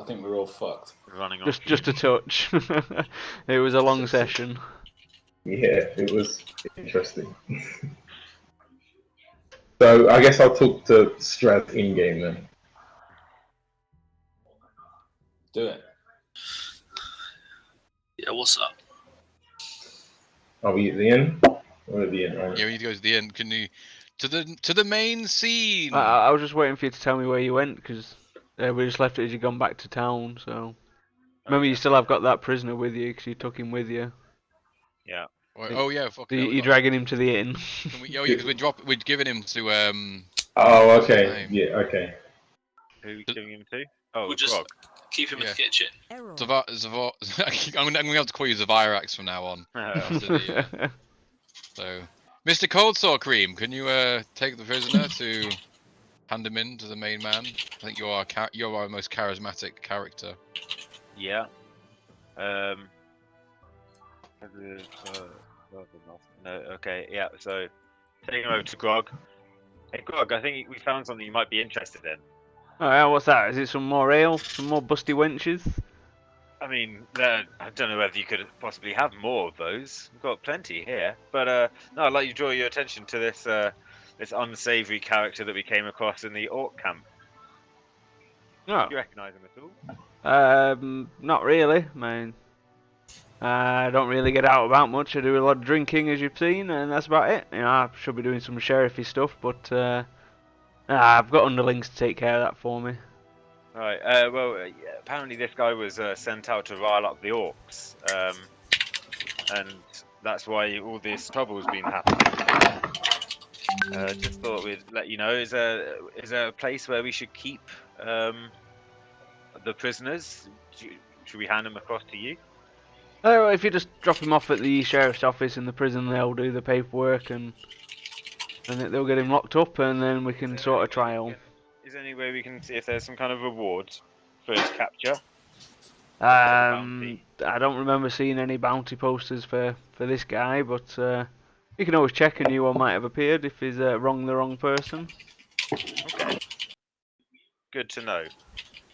think we're all fucked. Running off. Just a touch. It was a long session. Yeah, it was interesting. So I guess I'll talk to Strad in game then. Do it. Yeah, what's up? Are we at the end? We're at the end, right? Yeah, we need to go to the end. Can you to the main scene? I was just waiting for you to tell me where you went, because we just left it as you'd gone back to town, so... Remember, you still have got that prisoner with you, because you took him with you. Yeah. Oh yeah, fuck. So you're dragging him to the inn. Yeah, because we're giving him to Oh, okay. Yeah, okay. Who are we giving him to? Oh, We'll just Grog. keep him in the kitchen. Zavar. I'm gonna have to call you Zavirax from now on. So, Mr. Cold Sore Cream, can you take the prisoner to hand him in to the main man? I think you're our most charismatic character. Yeah. No, okay, yeah, so taking him over to Grog. Hey Grog, I think we found something you might be interested in. Alright, what's that? Is it some more ale? Some more busty wenches? I mean, I don't know whether you could possibly have more of those. We've got plenty here. But no, I'd like you to draw your attention to this this unsavoury character that we came across in the orc camp. Oh. Do you recognise him at all? Not really. I mean, I don't really get out about much. I do a lot of drinking, as you've seen, and that's about it. You know, I should be doing some sheriffy stuff, but I've got underlings to take care of that for me. Right. Well, yeah, apparently this guy was sent out to rile up the orcs, and that's why all this trouble's been happening. Just thought we'd let you know. Is there a place where we should keep the prisoners? Should we hand them across to you? Oh, if you just drop him off at the sheriff's office in the prison, they'll do the paperwork and they'll get him locked up, and then we can sort a trial. Is there any way we can see if there's some kind of reward for his capture? I don't remember seeing any bounty posters for this guy, but you can always check. A new one might have appeared if he's the wrong person. Okay. Good to know.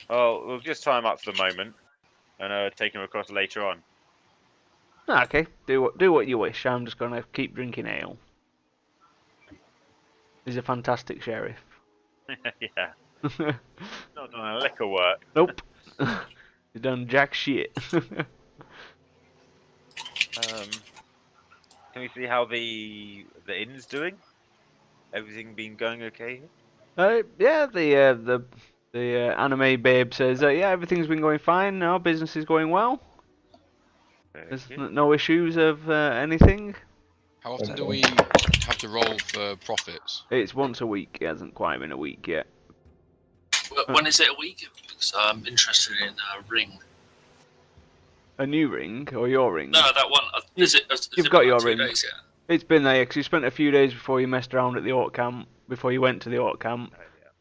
Well, we'll just tie him up for the moment and take him across later on. Okay, do what you wish. I'm just gonna keep drinking ale. He's a fantastic sheriff. Yeah. Not doing a lick of work. Nope. He's done jack shit. Can we see how the inn's doing? Everything been going okay here? Yeah, the anime babe says yeah, everything's been going fine. Our business is going well. There's no issues of anything. How often do we have to roll for profits? It's once a week. It hasn't quite been a week yet. When is it a week? Because I'm interested in a ring. A new ring or your ring? No, that one. You've got your 2 ring. days yet? It's been there because you spent a few days before you messed around at the orc camp. Before you went to the orc camp,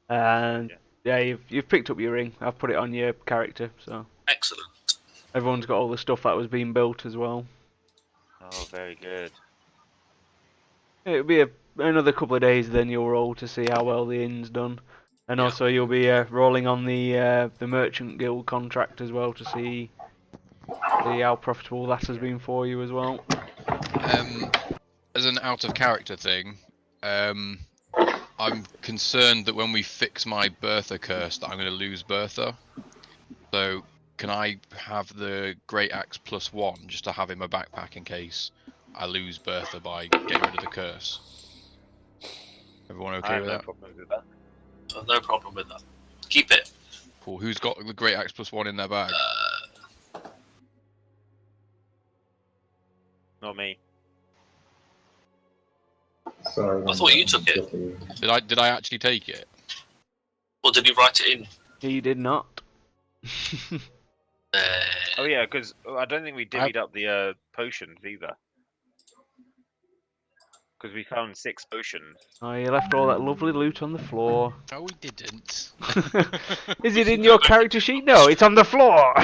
and yeah, you've picked up your ring. I've put it on your character, so Excellent. everyone's got all the stuff that was being built as well. Oh, very good. It'll be another couple of days, then you'll roll to see how well the inn's done, and also you'll be rolling on the merchant guild contract as well to see how profitable that has been for you as well. As an out of character thing, I'm concerned that when we fix my Bertha curse, that I'm going to lose Bertha. So can I have the Great Axe +1 just to have in my backpack in case I lose Bertha by getting rid of the curse? Everyone okay with that? No problem with that. Keep it. Cool. Who's got the Great Axe +1 in their bag? Not me. Sorry, I thought you took it. Did I actually take it? Or did he write it in? He did not. Oh yeah, because I don't think we divvied up the potions either. Because we found 6 potions. Oh, you left all that lovely loot on the floor. No, we didn't. Is it in your character sheet? No, it's on the floor.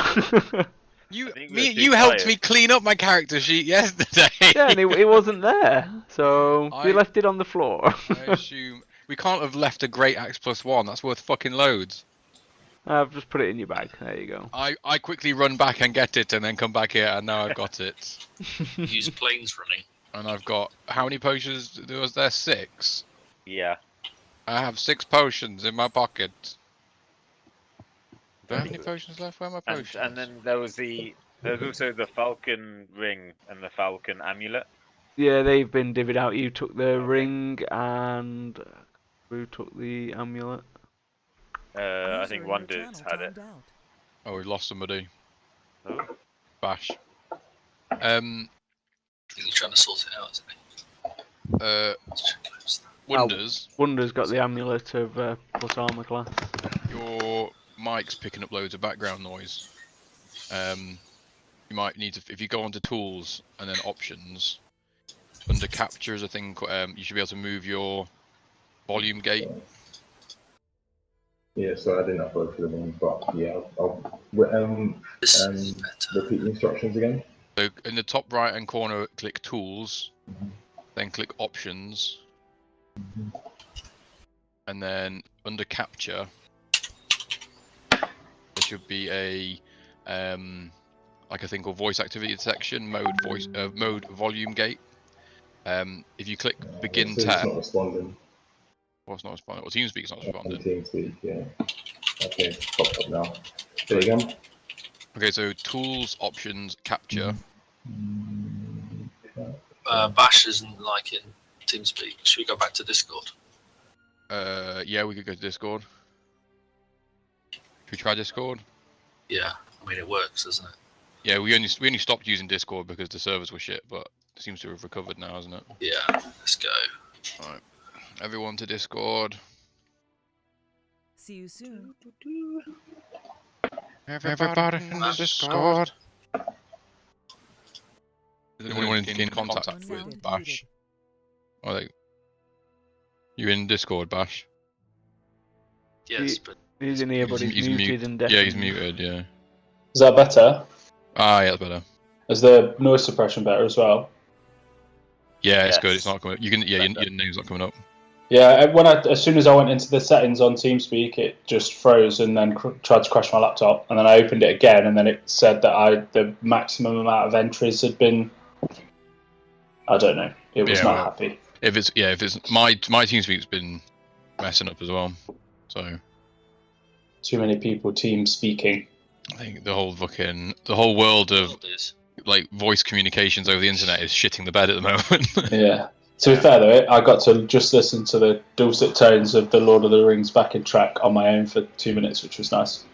You helped me clean up my character sheet yesterday. Yeah, and it wasn't there, so we left it on the floor. I assume we can't have left a Great Axe +1. That's worth fucking loads. I've just put it in your bag. There you go. I quickly run back and get it, and then come back here, and now I've got it. Use planes running. And I've got how many potions was there? 6. Yeah. I have 6 potions in my pocket. Do I have any potions left? Where are my potions? And then there was also the Falcon ring and the Falcon amulet. Yeah, they've been divvied out. You took the ring, and who took the amulet? I think Wonders had it. Oh, we've lost somebody. Oh. Bash. I think he's trying to sort it out, isn't he? Wonders, Wonder's got the amulet of plus armor class. your mic's picking up loads of background noise. You might need to, if you go onto tools and then options, under capture is a thing. You should be able to move your volume gate. Yeah, so I didn't upload for the one, but yeah, I'll This is better. repeat the instructions again. So in the top right hand corner, click tools, then click options, and then under capture, there should be a like a thing called voice activity detection mode volume gate. If you click begin So tab, it's not responding. what's not responding? Well, TeamSpeak's not responding. TeamSpeak, yeah. Okay, it's popped up now. There you go. Okay, so tools, options, capture. Bash isn't like it in TeamSpeak. Should we go back to Discord? Yeah, we could go to Discord. Should we try Discord? Yeah, I mean it works, doesn't it? Yeah, we only stopped using Discord because the servers were shit, but it seems to have recovered now, hasn't it? Yeah, let's go. Alright. Everyone to Discord. See you soon. Everybody in Discord. Is anyone in contact with Bash? Oh, you in Discord, Bash? Yes, but He's in here, but he's muted and deaf. Yeah, he's muted, yeah. Is that better? Ah, yeah, that's better. Is the noise suppression better as well? Yeah, it's Yes. good. It's not coming up. You can, yeah, your name's not coming up. Yeah, as soon as I went into the settings on TeamSpeak, it just froze and then tried to crash my laptop. And then I opened it again, and then it said that the maximum amount of entries had been. I don't know. It was not happy. If it's my TeamSpeak's been messing up as well. So Too many people team speaking. I think the whole world of like voice communications over the internet is shitting the bed at the moment. Yeah. To be fair though, I got to just listen to the dulcet tones of the Lord of the Rings backing track on my own for 2 minutes, which was nice.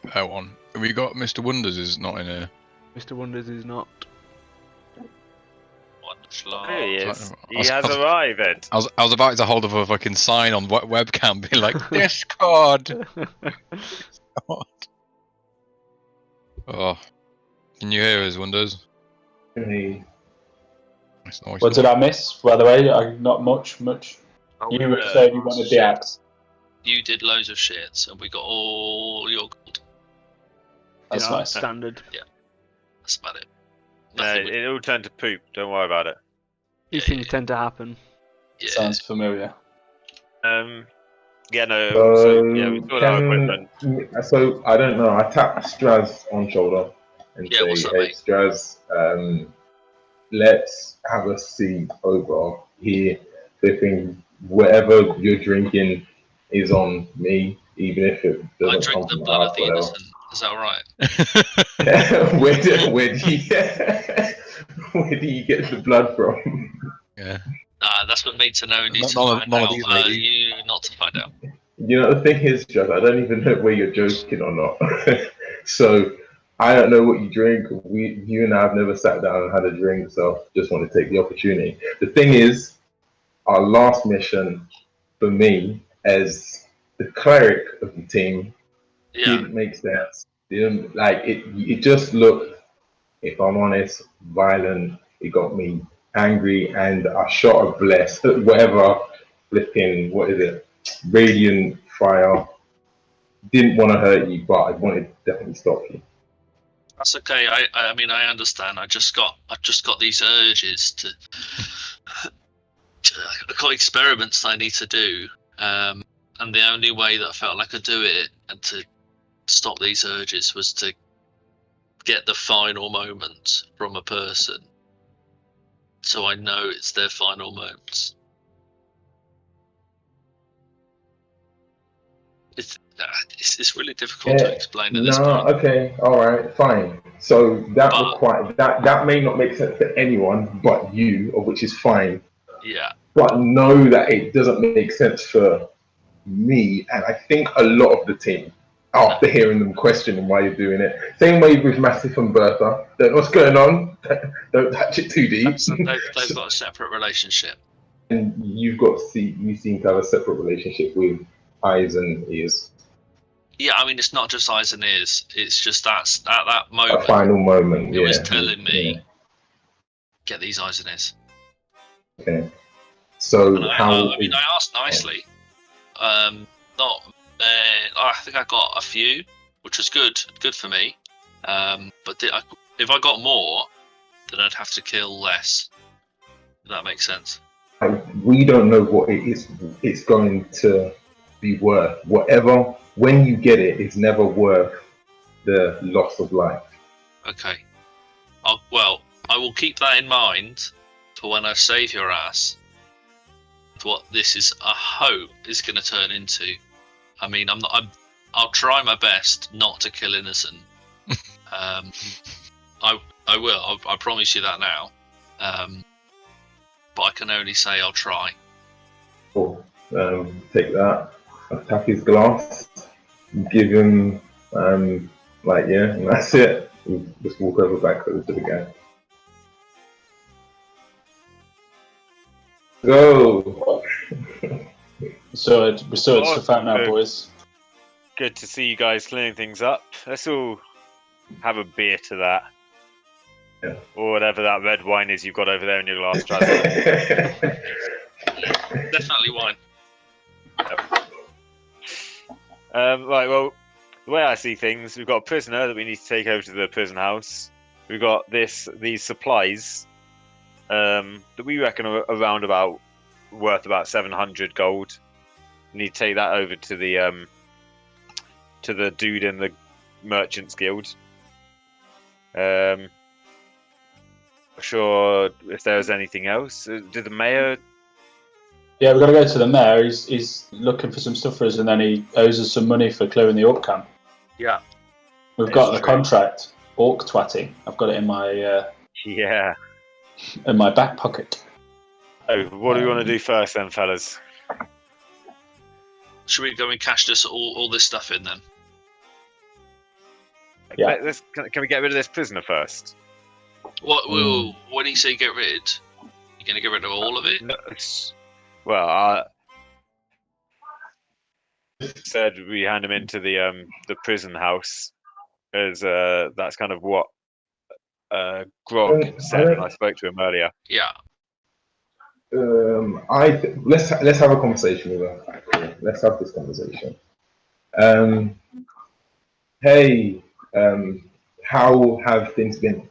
We got Mr. Wonders is not in here. Mr. Wonders is not. wonderful. There he is. He I was- has arrived. I was about to hold up a fucking sign on webcam, being like Discord. Oh, can you hear us, Wonders? Hey, Nice noise. What did I miss, by the way? Not much. Oh, You were saying you wanted the axe. You did loads of shit, so we got all your gold. That's You know, nice. Standard. That's about it. No, Nothing with- it all turned to poop. Don't worry about it. These things tend to happen. yeah. Sounds familiar. Yeah, no. So yeah, we saw our equipment. So I don't know. I tapped Straz on shoulder and Yeah, what's say, up, "Hey, mate?" Straz, let's have a seat over here. Flipping whatever you're drinking is on me, even if it I doesn't drink come the from blood us, of the whatever." innocent. Is that right? Where do you get the blood from? Yeah. That's what me to know. Needs to None of find out. these ladies. You not to find out. You know, the thing is, Jeff, I don't even know where you're joking or not. So I don't know what you drink. You and I have never sat down and had a drink, so just want to take the opportunity. The thing is, our last mission for me as the cleric of the team Yeah. didn't make sense. Didn't like it. It just looked, if I'm honest, violent. It got me angry, and I shot a bless, whatever, flipping, what is it? Radiant fire. Didn't want to hurt you, but I wanted to definitely stop you. That's okay. I mean, I understand. I've just got these urges to. I've got experiments I need to do. and the only way that I felt like I could do it and to stop these urges was to get the final moment from a person, so I know it's their final moments. It's really difficult to explain at this point. Okay, all right, fine. So that But- that may not make sense to anyone but you, which is fine. Yeah. But know that it doesn't make sense for me, and I think a lot of the team, after hearing them questioning why you're doing it. Same way with Massive and Bertha. Don't know what's going on. Don't touch it too deep. So they've got a separate relationship. And you seem to have a separate relationship with eyes and ears. Yeah, I mean, it's not just eyes and ears. It's just that's at that A moment. final moment. It Yeah. was telling me, Yeah. get these eyes and ears. Okay. So And how? I mean, I asked nicely. Not. I think I got a few, which was good for me. But if I got more, then I'd have to kill less. If that makes sense. We don't know what it is. It's going to be worth. Whatever. When you get it, it's never worth the loss of life. Okay. I will keep that in mind for when I save your ass. What this is, I hope, is going to turn into. I mean, I'll try my best not to kill innocent. I will. I promise you that now. But I can only say I'll try. Cool. Take that. Attack his glass. Give him and that's it. We'll just walk over back over to the guy. Go. So we're sorted stuff out now, boys. Good to see you guys clearing things up. Let's all have a beer to that. Yeah. Or whatever that red wine is you've got over there in your glass, Travis. Definitely wine. Right, well, the way I see things, we've got a prisoner that we need to take over to the prison house. We've got these supplies that we reckon are around about worth about 700 gold. We need to take that over to the dude in the Merchants Guild. Sure if there was anything else. Did the mayor? Yeah, we've got to go to the mayor. He's looking for some stuff for us, and then he owes us some money for clearing the orc camp. Yeah. We've got the contract. Orc twatting. I've got it in my in my back pocket. Oh, what do we want to do first, then, fellas? Should we go and cash this all this stuff in then? Yeah. Can we get rid of this prisoner first? When you say get rid, you're going to get rid of all of it? No, well, I said we hand him into the prison house, as that's kind of what Grog said when I spoke to him earlier. Yeah. Let's have a conversation with her. Let's have this conversation. Hey, how have things been?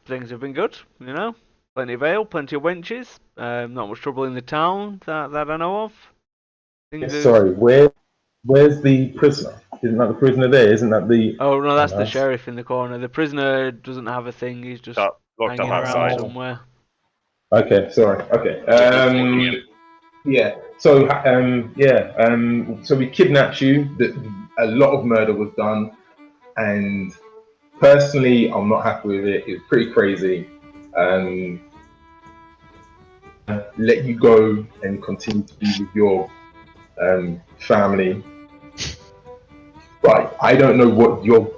Things have been good, you know. Plenty of ale, plenty of wenches. Not much trouble in the town that I know of. Sorry, where's the prisoner? Isn't that the prisoner there? Isn't that the... Oh no, that's the sheriff in the corner. The prisoner doesn't have a thing. He's just Locked hanging up around outside. somewhere. Okay, sorry. Okay. Yeah. So so we kidnapped you. A lot of murder was done, and personally, I'm not happy with it. It's pretty crazy. Let you go and continue to be with your family. But I don't know what your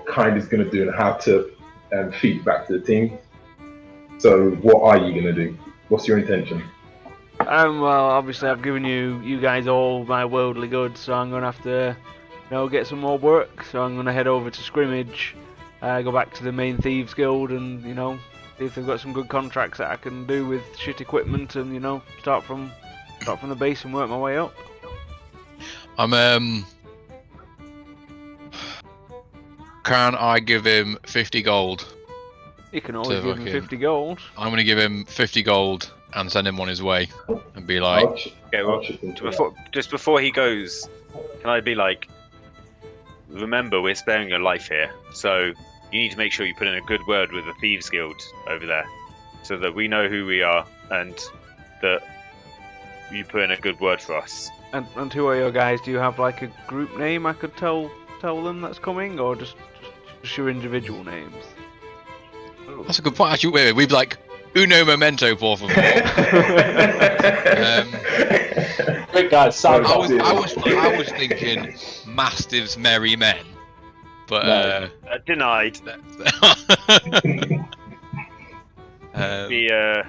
kind is going to do and how to feed back to the team. So what are you going to do? What's your intention? Well, obviously I've given you guys all my worldly goods, so I'm gonna have to, get some more work. So I'm gonna head over to Scrimmage, go back to the main Thieves Guild, and see if they've got some good contracts that I can do with shit equipment, and start from the base and work my way up. Can I give him 50 gold? You can always give him 50 gold. I'm gonna give him 50 gold and send him on his way, and be like, Okay, well, just before he goes, can I be like, remember, we're sparing your life here, so you need to make sure you put in a good word with the Thieves Guild over there, so that we know who we are and that you put in a good word for us. And who are your guys? Do you have like a group name I could tell them that's coming, or just your individual names? That's a good point. Actually, wait, we'd be like uno momento, por favor. Great guys, sound I was thinking Mastiff's Merry Men, but No. Denied. The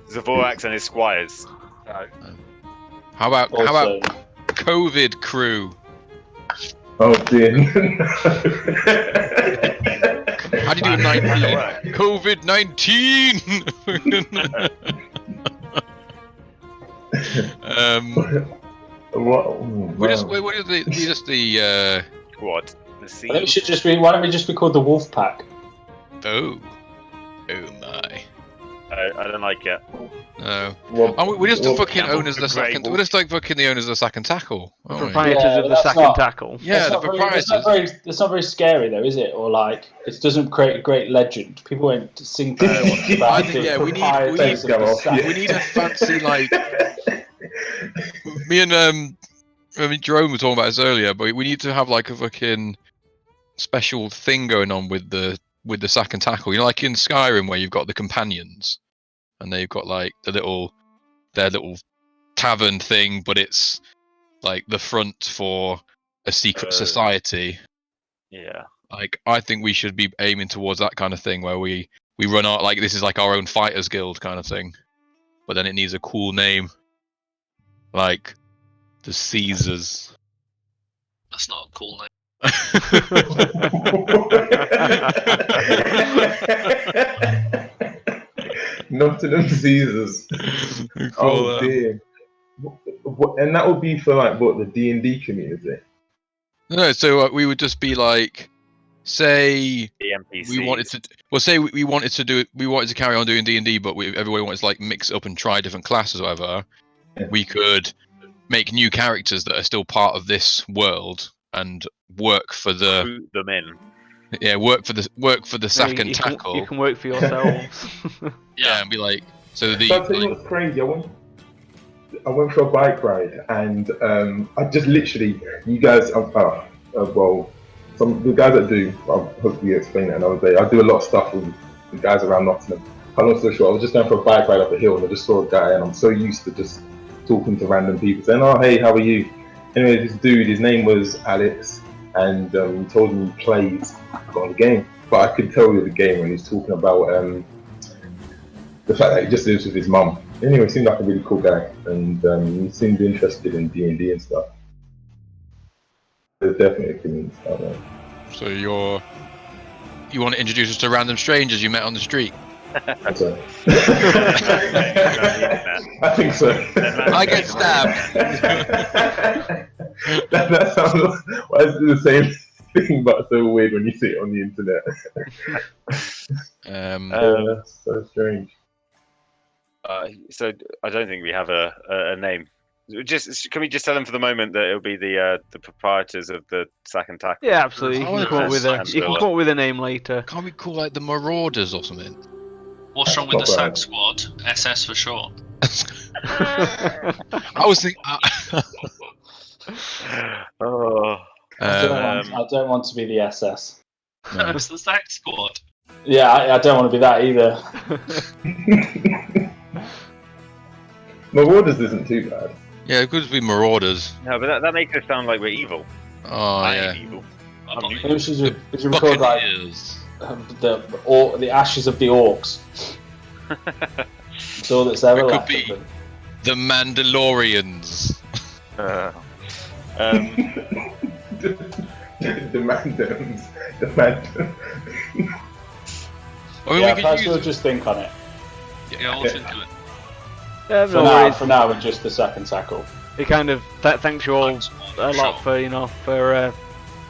Zavorax and his squires. How about Also, COVID Crew? Oh dear. How do you do 19? COVID-19. What? We're just the What? The I sea. think it should just be. Why don't we just be called the Wolf Pack? oh my. I don't like it. No. What? Oh, we're just the fucking Campbell, owners of the the Grey second. Wolf. We're just like fucking the owners of the sack and tackle. aren't we? Proprietors Yeah, of but the that's sack not- and tackle. Yeah, It's the not really- proprietors. It's not very scary though, is it? Or like, it doesn't create a great legend. People won't sing about I think, the yeah, we need- proprietors of the sack. We need a fancy like. Me and I mean Jerome were talking about this earlier, but we need to have like a fucking special thing going on with the sack and tackle. You know, like in Skyrim where you've got the companions, and they've got like their little tavern thing, but it's like the front for a secret society. Yeah. Like, I think we should be aiming towards that kind of thing where we run our, like, this is like our own fighters guild kind of thing, but then it needs a cool name, like the Caesars. That's not a cool name. Nottingham Caesars. Oh dear. And that would be for like what, the D&D community? No, so we would just be like, say The NPCs. we wanted to, well, say we wanted to do it, we wanted to carry on doing D&D, but everybody wants to like mix it up and try different classes or whatever. Yeah. We could make new characters that are still part of this world and work for the Recruit them in. work for the sack and you tackle. You can work for yourselves. Yeah, and be like, so the So I'll tell you what's crazy. I went for a bike ride, and I just literally, you guys, well, the guys that do, I'll hopefully explain it another day. I do a lot of stuff with the guys around Nottingham. I'm not so sure. I was just going for a bike ride up a hill, and I just saw a guy, and I'm so used to just talking to random people, saying, "Oh, hey, how are you?" Anyway, this dude, his name was Alex, and he told me he plays on the game, but I could tell you the game when he was talking about the fact that he just lives with his mum. Anyway, he seemed like a really cool guy, and he seemed interested in D&D and stuff. There's definitely a community out there. So you want to introduce us to random strangers you met on the street? So. I think so. I get stabbed. that sounds why is it the same thing, but so weird when you see it on the internet. That's so strange. So I don't think we have a name. Can we just tell them for the moment that it'll be the proprietors of the sack and tackle? Yeah, absolutely. You can come up with a name later. Can't we call like the Marauders or something? What's wrong with the SAC squad? SS for short. I was thinking. I don't want to be the SS. No. It's the SAC squad. Yeah, I don't want to be that either. Marauders isn't too bad. Yeah, it could just be Marauders. No, but that makes us sound like we're evil. Oh I yeah. ain't evil. I'm not Maybe we should record like Buccaneers. the ashes of the orcs. That's all that's ever It could left. be- of them. The Mandalorians. The Mandoms. The Mandoms. I mean, Yeah, we could perhaps we'll use. just think on it. Yeah, I'll look into it. Yeah, For no now, worries. for now, we're just the sack and tackle. He kind of thanks you all a lot Sure. for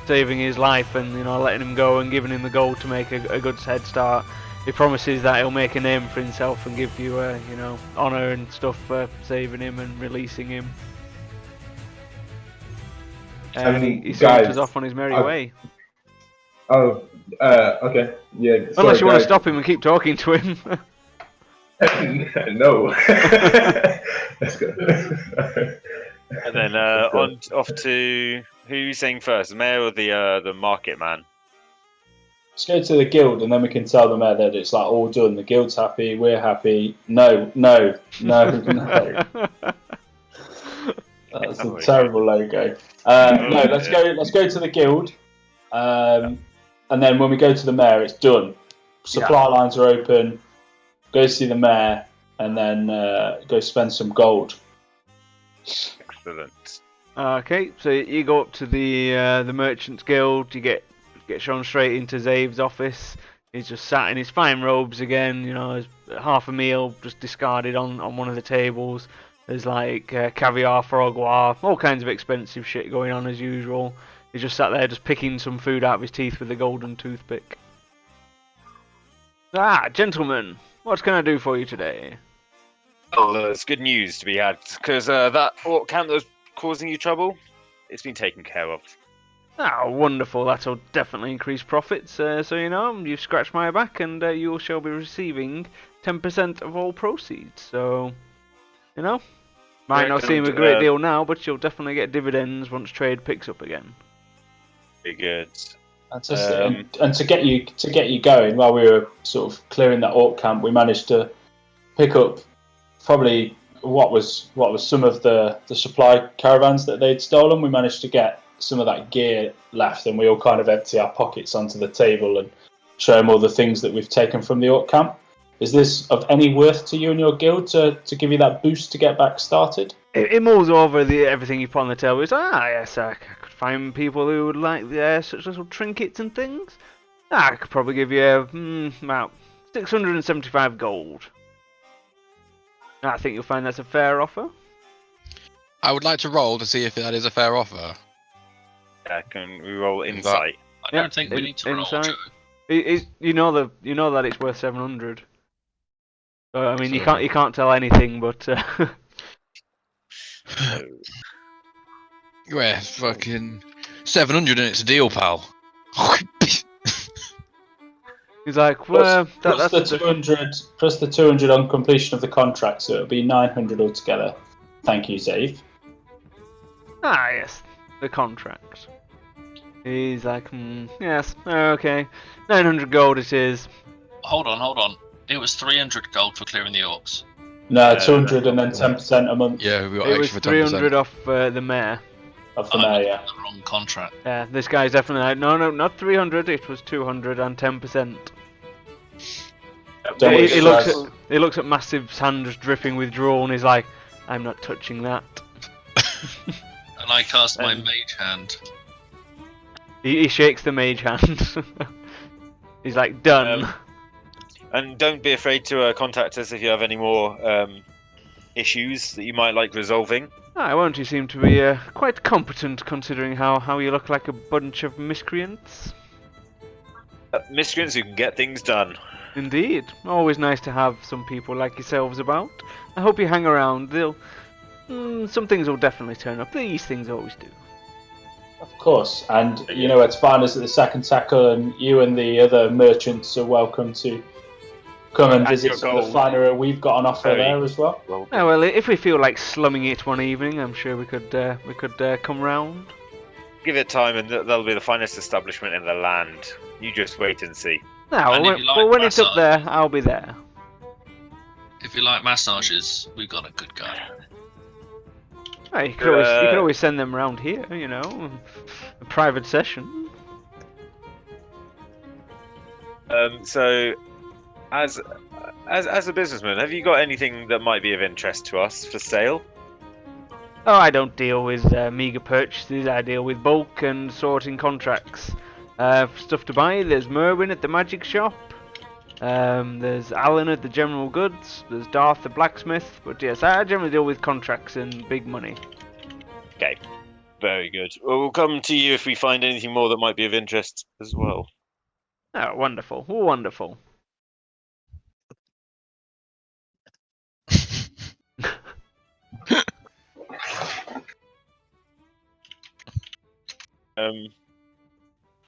saving his life and letting him go and giving him the gold to make a good head start. He promises that he'll make a name for himself and give you, you know, honour and stuff for saving him and releasing him. And he saunters guys, off on his merry I- way. Oh, okay. Yeah. Unless Sorry, you want to guys. stop him and keep talking to him. No. Let's go. And then off to who's saying first, the mayor or the market man? Let's go to the guild, and then we can tell the mayor that it's like all done. The guild's happy, we're happy. No. That's a terrible logo. No, let's go. Let's go to the guild, and then when we go to the mayor, it's done. Supply lines are open. Go see the mayor, and then go spend some gold. Excellent. Okay, so you go up to the Merchants Guild. You get shown straight into Zave's office. He's just sat in his fine robes again. You know, there's half a meal just discarded on one of the tables. There's like caviar, foie gras, all kinds of expensive shit going on as usual. He's just sat there just picking some food out of his teeth with a golden toothpick. Ah, gentlemen, what can I do for you today? Oh, there's good news to be had, because that orc camp that was causing you trouble, it's been taken care of. Ah, wonderful. That'll definitely increase profits. So, you know, you've scratched my back and you shall be receiving 10% of all proceeds. So, you know, might not seem a great deal now, but you'll definitely get dividends once trade picks up again. Very good. Fantastic. And to get you going, while we were sort of clearing that orc camp, we managed to pick up probably what was some of the supply caravans that they'd stolen. We managed to get some of that gear left, and we all kind of empty our pockets onto the table and show them all the things that we've taken from the orc camp. Is this of any worth to you and your guild to give you that boost to get back started? It mulls over everything you put on the table. It's yes, I could find people who would like such little trinkets and things. I could probably give you about 675 gold. I think you'll find that's a fair offer. I would like to roll to see if that is a fair offer. Yeah, can we roll insight? I don't think we need to roll, insight. Joe. You know that it's worth 700. So, I mean, you can't tell anything, but. Yeah, fucking 700 and it's a deal, pal. He's like, plus that's the 200 plus the 200 on completion of the contract, so it'll be 900 altogether. Thank you, Zave. Ah, yes, the contract. He's like, yes, okay, 900 gold it is. Hold on. It was 300 gold for clearing the orcs. No, 200 and then 10% a month. Yeah, we got It was extra for 10%. 300 off the mayor. Of the mayor, yeah. The wrong contract. Yeah, this guy's definitely like, no, not 300. It was 200 and 10%. He looks at Massive's hand just dripping with drool, and he's like, I'm not touching that. And I cast my mage hand. He shakes the mage hand. He's like, done. And don't be afraid to contact us if you have any more issues that you might like resolving. Won't you seem to be quite competent considering how you look like a bunch of miscreants? Miscreants who can get things done. Indeed. Always nice to have some people like yourselves about. I hope you hang around. Some things will definitely turn up. These things always do. Of course, and you know it's fine as at the second tackle, and you and the other merchants are welcome to come and visit some of the finery we've got on offer there as well. Well, if we feel like slumming it one evening, I'm sure we could come round. Give it time, and that'll be the finest establishment in the land. You just wait and see. When it's up there, I'll be there. If you like massages, we've got a good guy. You could always send them around here, you know, a private session. So, as a businessman, have you got anything that might be of interest to us for sale? Oh, I don't deal with meager purchases. I deal with bulk and sorting contracts. Stuff to buy. There's Merwin at the magic shop. There's Alan at the general goods. There's Darth the blacksmith. But yes, I generally deal with contracts and big money. Okay, very good. Well, we'll come to you if we find anything more that might be of interest as well. Oh, wonderful, wonderful.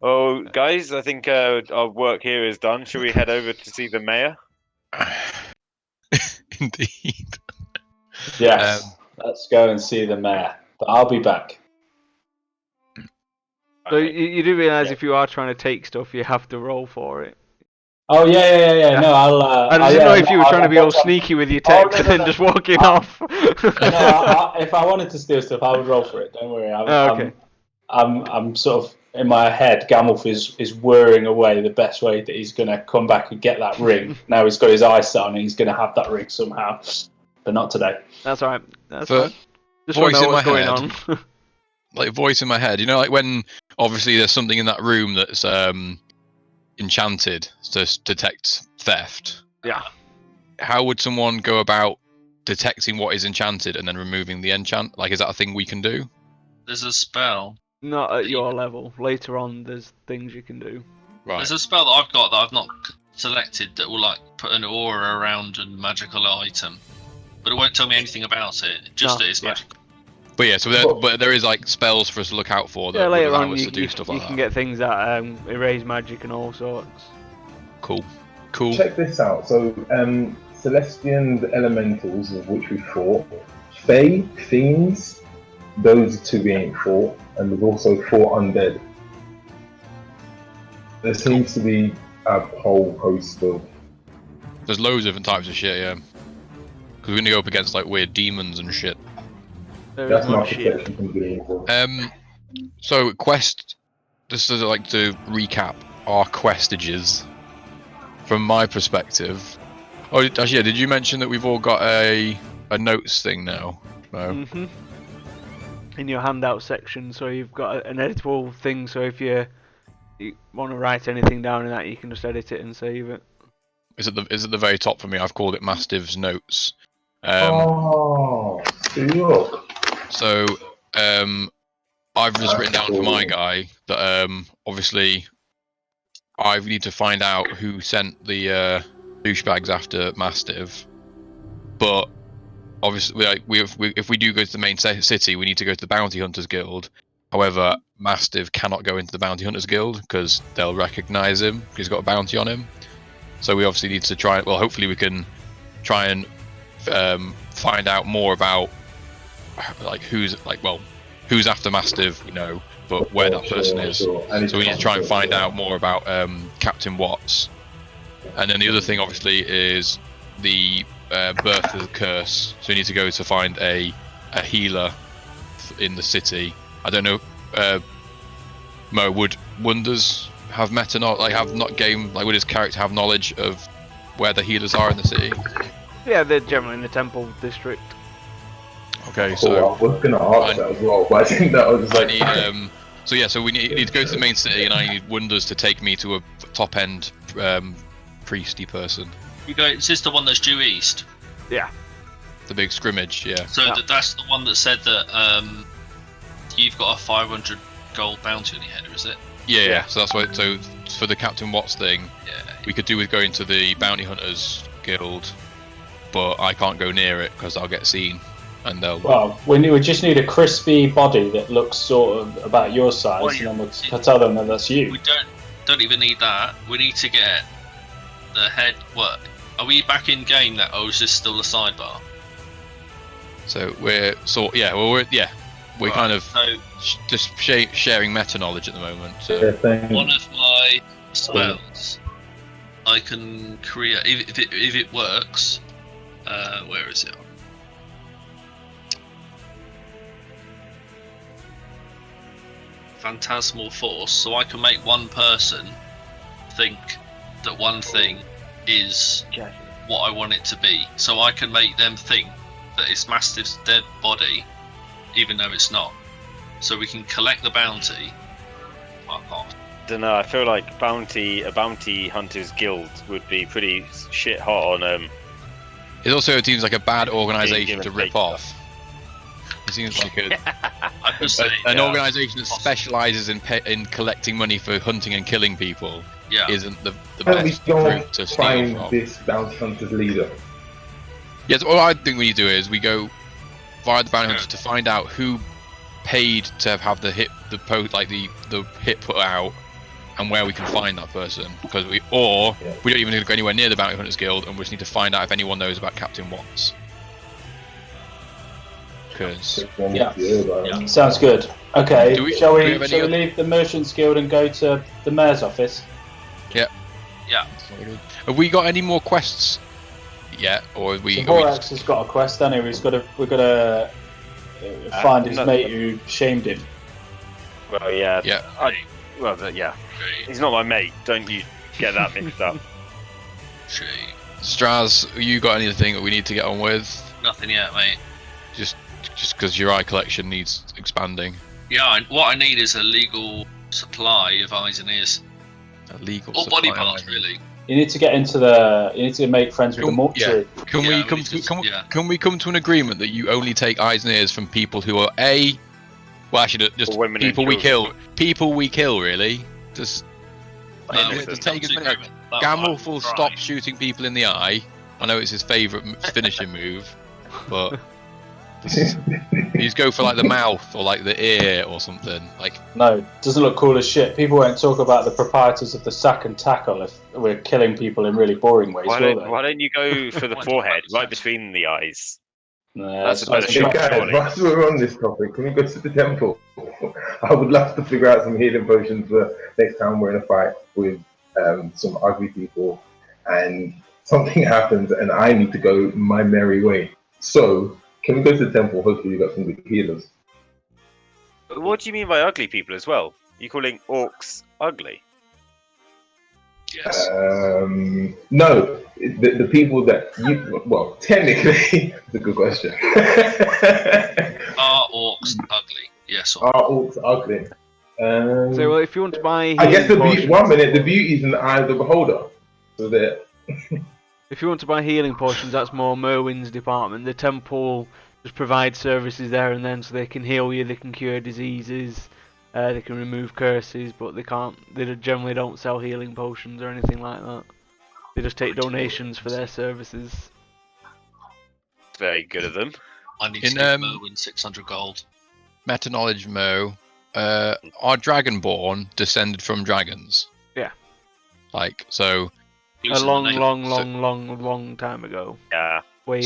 Oh, guys, I think our work here is done. Should we head over to see the mayor? Indeed. Yes, let's go and see the mayor. But I'll be back. So Okay. you do realise Yeah. if you are trying to take stuff, you have to roll for it. Oh yeah. No, I'll. I didn't know if you were trying to be all sneaky with your Oh, text no, and then no. just walking off. No, if I wanted to steal stuff, I would roll for it. Don't worry. Oh, okay. I'm sort of in my head. Gamulf is whirring away the best way that he's going to come back and get that ring. Now he's got his eyes set on it. He's going to have that ring somehow, but not today. That's alright. That's For fine. Just want voice to know in what's my going head. on. Like voice in my head, you know, like when obviously there's something in that room that's enchanted to detect theft. Yeah. How would someone go about detecting what is enchanted and then removing the enchant? Like, is that a thing we can do? There's a spell. Not at your level. Later on, there's things you can do. Right. There's a spell that I've got that I've not selected that will like put an aura around a magical item, but it won't tell me anything about it. Just No, that it's yeah. magical. But yeah, so there is like spells for us to look out for that Yeah, would later allow on us you, to do stuff like can that. get things that erase magic and all sorts. Cool. Check this out. So, Celestian Elementals, of which we fought, Fae, Fiends, those two we ain't fought, and we've also fought Undead. There seems to be a whole host of. There's loads of different types of shit, yeah. Because we're gonna go up against like weird demons and shit. There That's is my much shit. perception from being involved. So quest. Just to like to recap our questages. From my perspective. Oh, actually, yeah. Did you mention that we've all got a notes thing now? No. In your handout section, so you've got an editable thing. So if you want to write anything down in that, you can just edit it and save it. Is at the very top for me. I've called it Mastiff's notes. See, look. So I've just written down for my guy that obviously I need to find out who sent the douchebags after Mastiff, but obviously if we do go to the main city, we need to go to the Bounty Hunters Guild. However, Mastiff cannot go into the Bounty Hunters Guild because they'll recognise him because he's got a bounty on him. So we obviously need to try. Well, hopefully we can try and find out more about like who's after Mastiff, you know, but where that person is. Sure. So we need to try and find out more about Captain Watts. And then the other thing, obviously, is the birth of the curse. So we need to go to find a healer in the city. I don't know. Mo, would Wonders have would his character have knowledge of where the healers are in the city? Yeah, they're generally in the temple district. Okay, So I was gonna ask that as well, but I think that was like. So we need to go to the main city, and I need Wonders to take me to a top end priesty person. You go. Is this the one that's due east? Yeah. The big scrimmage, yeah. So that's the one that said that you've got a 500 gold bounty on your head, is it? Yeah. So that's why. So for the Captain Watts thing, Yeah. we could do with going to the Bounty Hunters Guild, but I can't go near it because I'll get seen, and they'll. Well, we just need a crispy body that looks sort of about your size, Well, and then we'll tell them that that's you. We don't even need that. We need to get the head. What? Are we back in game now? Or is this still a sidebar? So we're we're kind of just sharing meta knowledge at the moment. So. One of my spells, I can create if it works. Where is it? Phantasmal force. So I can make one person think that one thing is what I want it to be. So I can make them think that it's Mastiff's dead body, even though it's not. So we can collect the bounty. Fuck off. Don't know. I feel like a bounty hunters guild would be pretty shit hot on. It also seems like a bad organisation to rip take off. It seems like an organisation that specialises in collecting money for hunting and killing people. Yeah. Isn't the Can we best go group to steal find from. this bounty hunter's leader? Yes, all I think we need to do is we go via the bounty hunters to find out who paid to have the hit put out, and where we can find that person, because we don't even need to go anywhere near the Bounty Hunters Guild, and we just need to find out if anyone knows about Captain Watts. Because sounds good. Okay, shall we have leave the Merchants Guild and go to the Mayor's office? Yeah. Have we got any more quests yet, or have we? Horax has got a quest, hasn't he? We've got to find his mate who shamed him. Well, yeah. Yeah. Yeah. He's not my mate. Don't you get that mixed up. Straz, you got anything that we need to get on with? Nothing yet, mate. Just because your eye collection needs expanding. Yeah, what I need is a legal supply of eyes and ears. A legal or supply body parts, really. You need to get into the. You need to make friends with the mortuary. Can we come to an agreement that you only take eyes and ears from people who are just people we kill. People we kill, really. Just take as many. Gamble will stop shooting people in the eye. I know it's his favourite finishing move, but you just go for like the mouth or like the ear or something. Like no, it doesn't look cool as shit. People won't talk about the proprietors of the sack and tackle if we're killing people in really boring ways. Why don't you go for the forehead, right between the eyes? That's a better shot. Whilst we're on this topic, can we go to the temple? I would love to figure out some healing potions for next time we're in a fight with some ugly people, and something happens, and I need to go my merry way. So, can we go to the temple? Hopefully, you got some good healers. What do you mean by ugly people as well? You calling orcs ugly? Yes. No, the people that you. Well, technically, it's a good question. Are orcs ugly? Yes. Are orcs ugly? So, well, if you want to buy, I guess the beauty is in the eye of the beholder. So that. If you want to buy healing potions, that's more Merwin's department. The temple just provides services there and then, so they can heal you, they can cure diseases, they can remove curses, but they can't. They generally don't sell healing potions or anything like that. They just take donations for their services. Very good of them. I need to give Merwin 600 gold. Meta knowledge, Mo. Are Dragonborn descended from dragons? Yeah. Like so. A long time ago. Yeah. We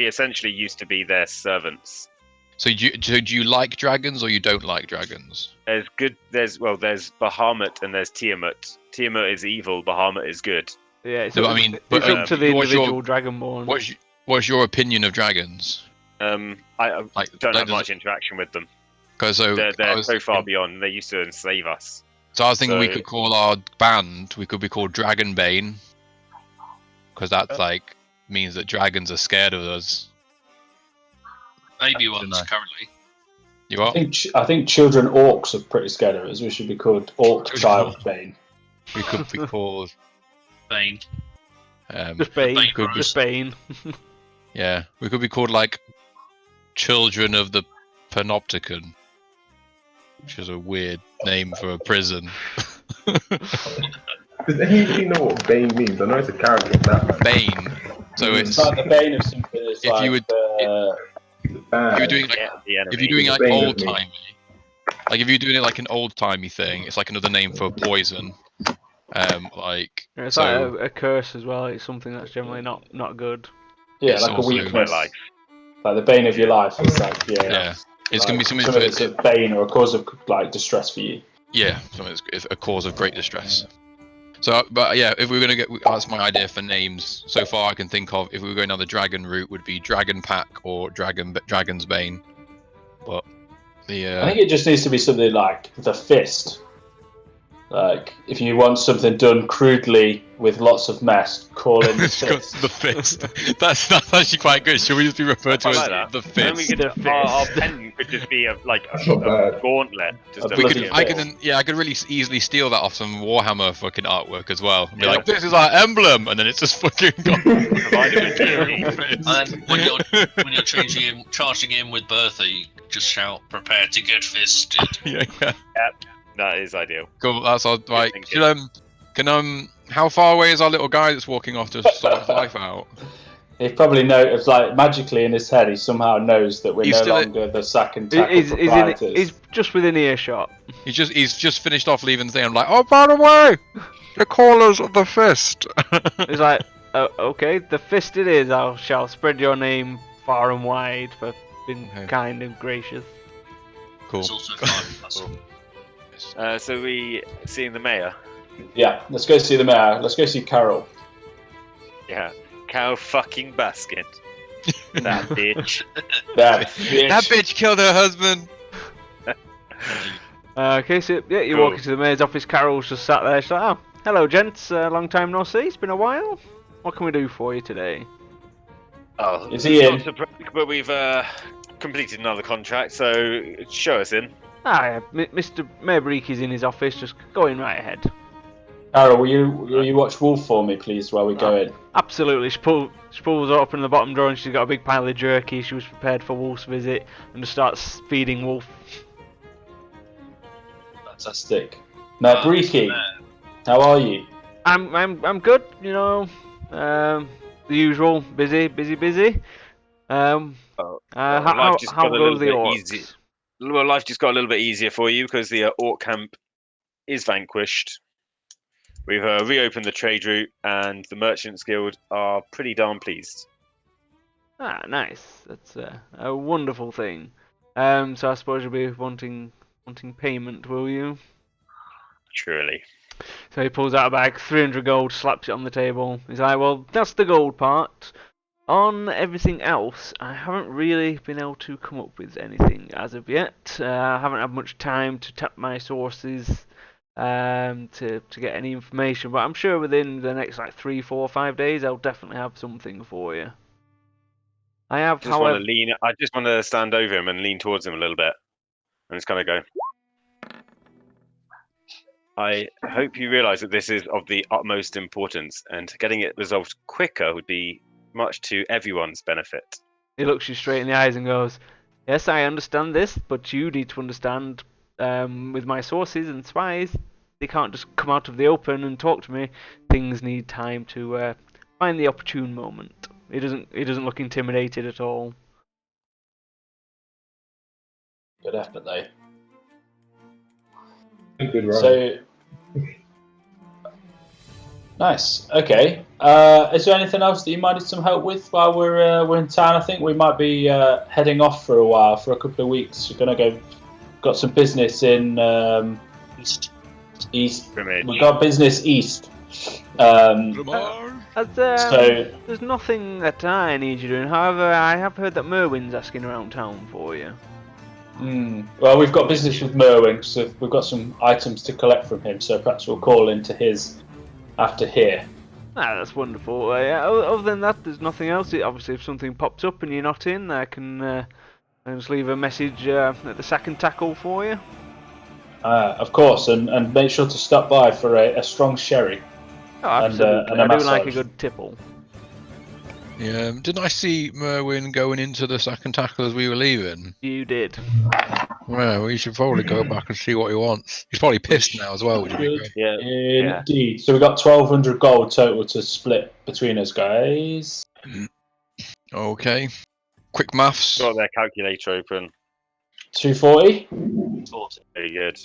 essentially used to be their servants. So do you like dragons or you don't like dragons? There's Bahamut and there's Tiamat. Tiamat is evil, Bahamut is good. Yeah, it's up to the individual Dragonborn. What's your opinion of dragons? I don't have much interaction with them. They're so far beyond. They used to enslave us. So I was thinking we could call our band. We could be called Dragonbane, because that means that dragons are scared of us. Maybe ones currently. You are? I think children orcs are pretty scared of us. We should be called Orc Child Bane. We could be called Bane. Just Bane. Just Bane. Yeah, we could be called like Children of the Panopticon, which is a weird name for a prison. Does anybody know what Bane means? I know it's a character in that. Bane. So it's like the Bane of something. It's if you would. If you're doing like old timey, like if you're doing it like an old timey thing, it's like another name for poison. It's like a curse as well. It's something that's generally not good. Yeah, like a weakness. Like the bane of your life. It's like it's gonna be something that's a bane or a cause of like distress for you. Yeah, something that's a cause of great distress. So, but yeah, if we're gonna that's my idea for names. So far, I can think of if we were going down the dragon route, would be Dragon Pack or Dragon's Bane. But I think it just needs to be something like the Fist. Like if you want something done crudely with lots of mess, call in the Fist. The Fist. That's actually quite good. Should we just be referred to as the Fist? Our pen could just be a gauntlet. I could really easily steal that off some Warhammer fucking artwork as well. And be like, this is our emblem, and then it's just fucking gone. And when you're charging in with Bertha, you just shout, "Prepare to get fisted." Yeah. That is ideal. Cool. That's all right. How far away is our little guy that's walking off to sort his life out? He probably knows, like, magically in his head, he somehow knows that we're He's no still longer the sack and tackle He's proprietors. just within earshot. He's just finished off leaving the thing. I'm like, oh, by the way, the callers of the fist. He's like, oh, okay, the fist it is. I shall spread your name far and wide for being Okay. kind and gracious. Cool. It's also fine. So we seeing the mayor. Yeah, let's go see the mayor. Let's go see Carol. Yeah, Cow fucking Baskin. That bitch. That bitch. That bitch killed her husband. Okay, so yeah, you Cool. walk into the mayor's office. Carol's just sat there. She's like, oh, hello, gents. Long time no see. It's been a while. What can we do for you today? Oh, Is he not in? to brag, but we've completed another contract, so show us in. Ah, Mr. Maybrick is in his office. Just going right ahead. Carol, will you watch Wolf for me, please, while we go in? Absolutely. She pulls open the bottom drawer and she's got a big pile of jerky. She was prepared for Wolf's visit and just starts feeding Wolf. Fantastic. Now, Breaky, how are you? I'm good. You know, the usual. Busy. How Life just got a go little the bit orcs? easy. Well, life just got a little bit easier for you because the orc camp is vanquished. We've reopened the trade route, and the Merchants Guild are pretty darn pleased. Ah, nice. That's a wonderful thing. So I suppose you'll be wanting payment, will you? Surely. So he pulls out a bag, 300 gold, slaps it on the table. He's like, well, that's the gold part. On everything else, I haven't really been able to come up with anything as of yet. I haven't had much time to tap my sources to get any information, but I'm sure within the next like 3, 4, 5 days, I'll definitely have something for you. I have, however, I just want to stand over him and lean towards him a little bit, and just kind of go. I hope you realise that this is of the utmost importance, and getting it resolved quicker would be much to everyone's benefit. he looks you straight in the eyes and goes, yes, I understand this, but you need to understand with my sources and spies, they can't just come out of the open and talk to me. Things need time to find the opportune moment. He doesn't look intimidated at all. Good effort, though. Good run. So, nice. Okay. Is there anything else that you might need some help with while we're in town? I think we might be heading off for a while, for a couple of weeks. We're gonna got some business in east. Brimage. We got business east. There's So there's nothing that I need you doing. However, I have heard that Merwin's asking around town for you. well, we've got business with Merwin, so we've got some items to collect from him. So perhaps we'll call into his after here. Ah, that's wonderful. Yeah, other than that, there's nothing else. Obviously, if something pops up and you're not in, I can just leave a message at the sack and tackle for you. Of course, and make sure to stop by for a strong sherry. Oh, absolutely. and a I do like a massage. good tipple. Yeah, didn't I see Merwin going into the sack and tackle as we were leaving? You did. Well, we should probably go back and see what he wants. He's probably pissed now as well, which would be great. Yeah. Indeed. So we got 1,200 gold total to split between us, guys. Okay. Quick maths. Got their calculator open. 240. Very good.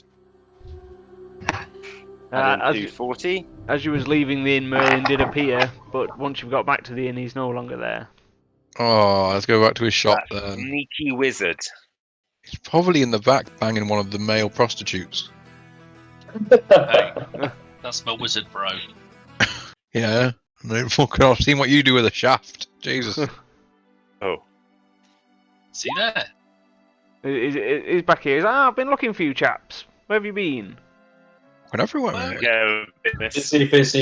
As 240. as you was leaving the inn, Merlin did appear, but once you've got back to the inn, he's no longer there. Oh, let's go back to his shop That then. sneaky wizard. He's probably in the back banging one of the male prostitutes. Hey, that's my wizard bro. Yeah. Fucking I've seen what you do with a shaft. Jesus. Oh. See there? He's back here. He's like, I've been looking for you chaps. Where have you been? Fucking everywhere, mate. Yeah, business.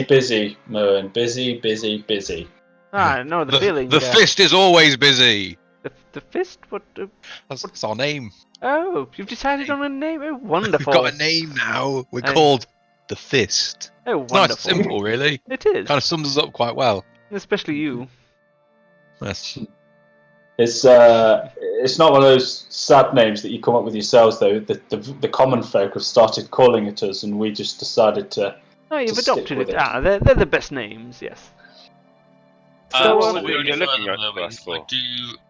Busy, Merwin. Busy. Ah, no, the feeling. The fist is always busy. The fist? What? That's our name. Oh, you've decided on a name? Oh, We've wonderful. got a name now. We're Hey. called the Fist. Oh, It's nice and wonderful. simple, really. It is. Kind of sums us up quite well. Especially you. Yes. It's not one of those sad names that you come up with yourselves, though. The common folk have started calling it us, and we just decided to. Oh, you've to stick adopted with it. it. Ah, they're the best names, yes. what was before we it go any you're looking further, at Merwin, us for?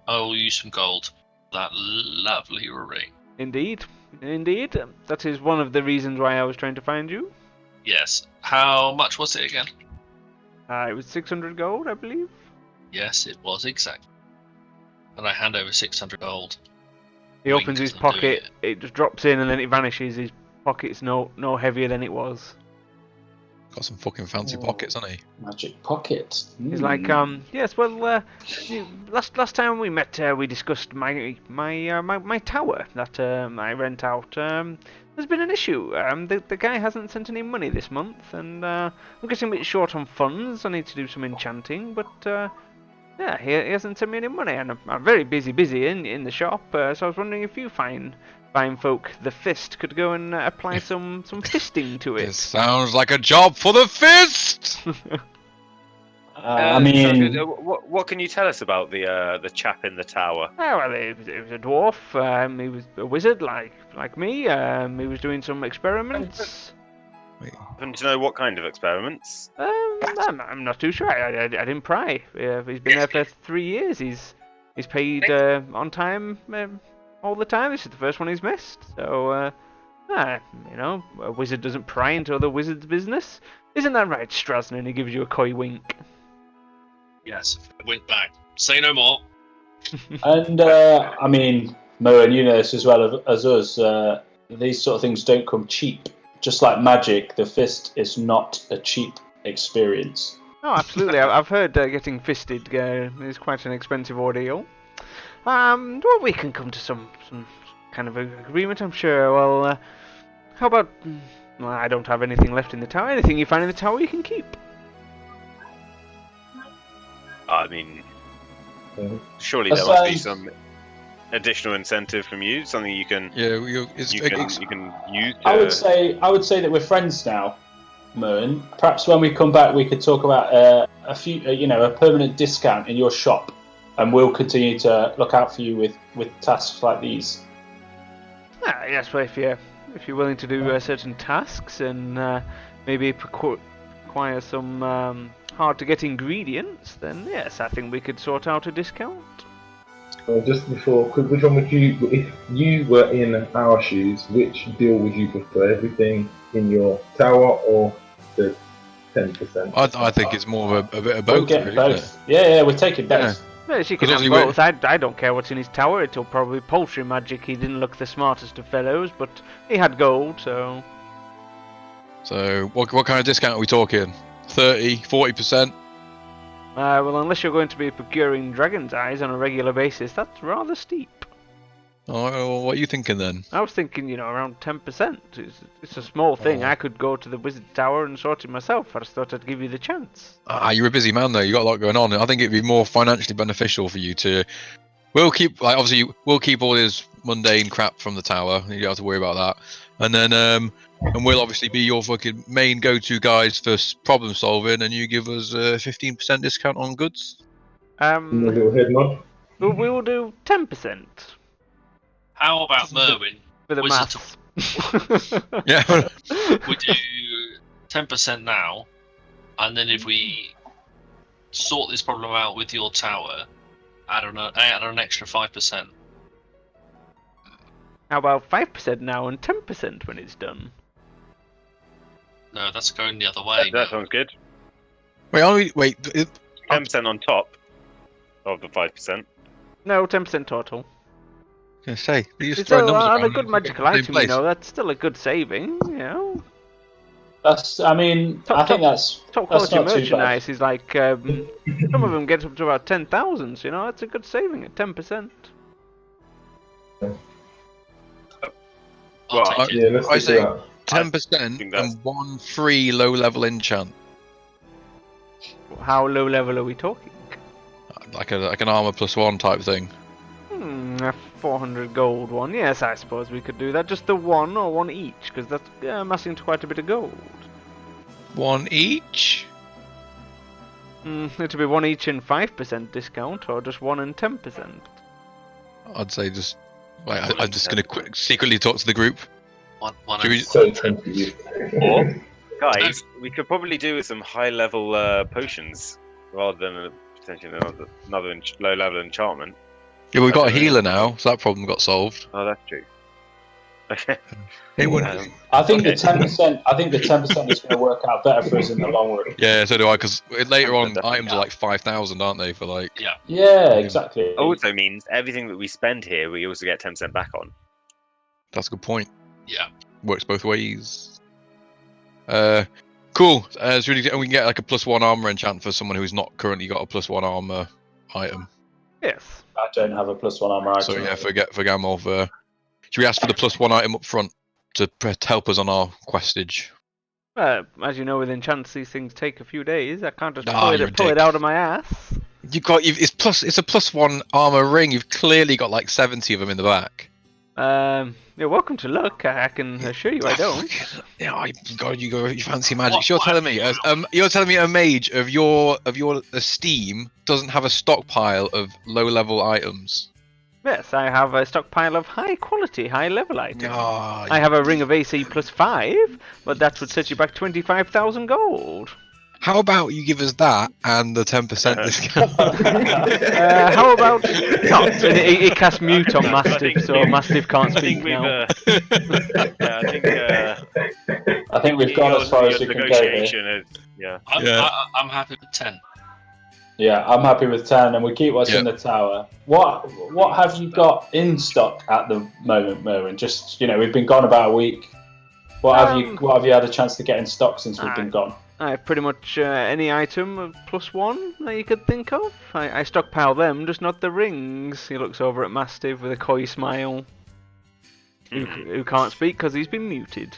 I will use some gold. That lovely ring. Indeed. That is one of the reasons why I was trying to find you. Yes. How much was it again? It was 600 gold, I believe. Yes, it was exact. And I hand over 600 gold. He Wink opens his as I'm doing pocket, it just drops in and then it vanishes. His pocket's no heavier than it was. Got some fucking fancy pockets, hasn't he? Magic pocket. He's like, yes, well, last time we met, we discussed my tower that I rent out. There's been an issue. The guy hasn't sent any money this month, and I'm getting a bit short on funds. I need to do some enchanting, but yeah, he hasn't sent me any money, and I'm very busy in the shop. So I was wondering if you fine folk, the fist, could go and apply some fisting to This it. sounds like a job for the fist! I mean, what can you tell us about the chap in the tower? Oh, well, he was a dwarf. He was a wizard like me. He was doing some experiments. Happen to know what kind of experiments? I'm not too sure. I didn't pry. He's been there for 3 years. He's paid on time all the time. This is the first one he's missed. So, a wizard doesn't pry into other wizards' business. Isn't that right, Strasner? And he gives you a coy wink. Yes, wink back. Say no more. and I mean, Mo, and you know this as well as us. These sort of things don't come cheap. Just like magic, the fist is not a cheap experience. Oh, absolutely. I've heard getting fisted is quite an expensive ordeal. Well, we can come to some kind of agreement, I'm sure. Well, how about... Well, I don't have anything left in the tower. Anything you find in the tower you can keep. I mean, surely there must be some additional incentive from you, something you can you can use. I would say that we're friends now, Merwin. Perhaps when we come back, we could talk about a permanent discount in your shop, and we'll continue to look out for you with tasks like these. Yes, well, if you're willing to do certain tasks and maybe acquire some hard to get ingredients, then yes, I think we could sort out a discount. Just before, which one would you, if you were in our shoes, which deal would you prefer? Everything in your tower or the 10%? I think it's more of a bit of both. We'll get really, both. Yeah, we're taking both. Well, she can have both. I don't care what's in his tower. It'll probably poultry magic. He didn't look the smartest of fellows, but he had gold, so... So, what kind of discount are we talking? 30, 40%? Well, unless you're going to be procuring dragon's eyes on a regular basis, that's rather steep. Oh, what are you thinking then? I was thinking, around 10%. It's a small thing. I could go to the wizard tower and sort it myself. I just thought I'd give you the chance. You're a busy man though. You got a lot going on. I think it'd be more financially beneficial for you to. We'll keep all this mundane crap from the tower. You don't have to worry about that. And then and we'll obviously be your fucking main go-to guys for problem solving, and you give us a 15% discount on goods. A little head nod. We will do 10%. How about Merwin? For the Wizard maths. Yeah. We do 10% now, and then if we sort this problem out with your tower, add an extra 5%. How about 5% now and 10% when it's done? No, that's going the other way. That sounds good. Wait. 10% on top of the 5%. No, 10% total. I was gonna say, you just It's throw still numbers on a around good and magical get the same item, place. that's still a good saving, That's. I mean, I think that's Top that's quality not too bad. merchandise is like, some of them get up to about 10,000, that's a good saving at 10%. I'll take it. Yeah, let's I stick say to 10% think that's- and one free low-level enchant, How low level are we talking? like an armor +1 type thing. A 400 gold one. Yes, I suppose we could do that. Just the one or one each, because that's amassing to quite a bit of gold. One each. It'll be one each and 5% discount, or just one and 10%. I'd say just. Wait, I'm just gonna secretly talk to the group. One Should we- and So tempting. Or, guys, we could probably do with some high-level potions rather than potentially another low-level enchantment. Yeah, we've got a don't know. healer now, so that problem got solved. Oh, that's true. Okay. It wouldn't. I think Okay. the 10%. I think the 10% is going to work out better for us in the long run. Yeah, so do I. Because later on, Definitely. items are like 5,000, aren't they? For like. Yeah. Yeah, exactly. Also means everything that we spend here, we also get 10% back on. That's a good point. Yeah. Works both ways. Cool. So we can get like a +1 armor enchant for someone who's not currently got a +1 armor item. Yes. I don't have a +1 armor item. So yeah, for Gamov, should we ask for the +1 item up front to help us on our questage? As you know, with enchants, these things take a few days. I can't just Ah, pull you're a it dick. out of my ass. It's a +1 armor ring. You've clearly got like 70 of them in the back. You're welcome to look. I can assure you I don't. Yeah, you fancy magic. What- You're what telling have me, you you're telling me a mage of your esteem doesn't have a stockpile of low-level items. Yes, I have a stockpile of high quality, high level items. Ah, I have a ring of AC +5, but that would set you back 25,000 gold. how about you give us that and the 10% discount? How about not? And it casts mute on I think Mastiff, so Mastiff can't I think speak we've. now. Yeah, I think. I think we've gone as far as we can go here. Negotiation is. Yeah. I'm happy with 10. Yeah, I'm happy with 10, and we keep what's in Yeah. the tower. What have you got in stock at the moment, Merwin? Just we've been gone about a week. What have you had a chance to get in stock since we've been gone? I have pretty much any item of +1 that you could think of. I stockpile them, just not the rings. He looks over at Mastiff with a coy smile. Who can't speak because he's been muted.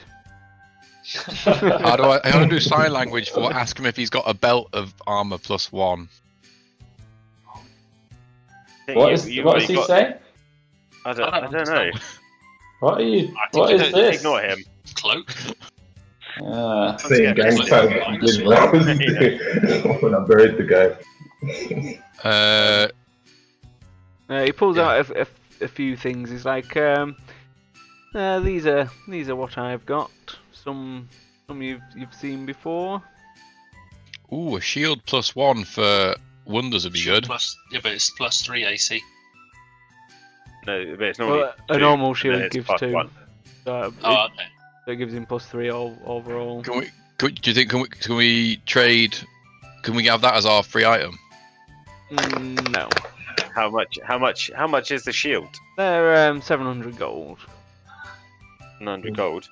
How do I do sign language for ask him if he's got a belt of armor +1? What does he say? I don't know. What are you? I think What you is Don't this? ignore him. Cloak. Same gang time that you did when I buried the guy. He pulls out a few things. He's like, these are what I've got. Some you've seen before. Ooh, a shield +1 for wonders would be good. Yeah, but it's +3 AC. No, but it's normally Well, a two, normal and then shield it's gives plus 2. one. So Oh, okay. it gives him +3 overall. Do you think can we trade? Can we have that as our free item? No. How much is the shield? They're 700 gold. 900 gold.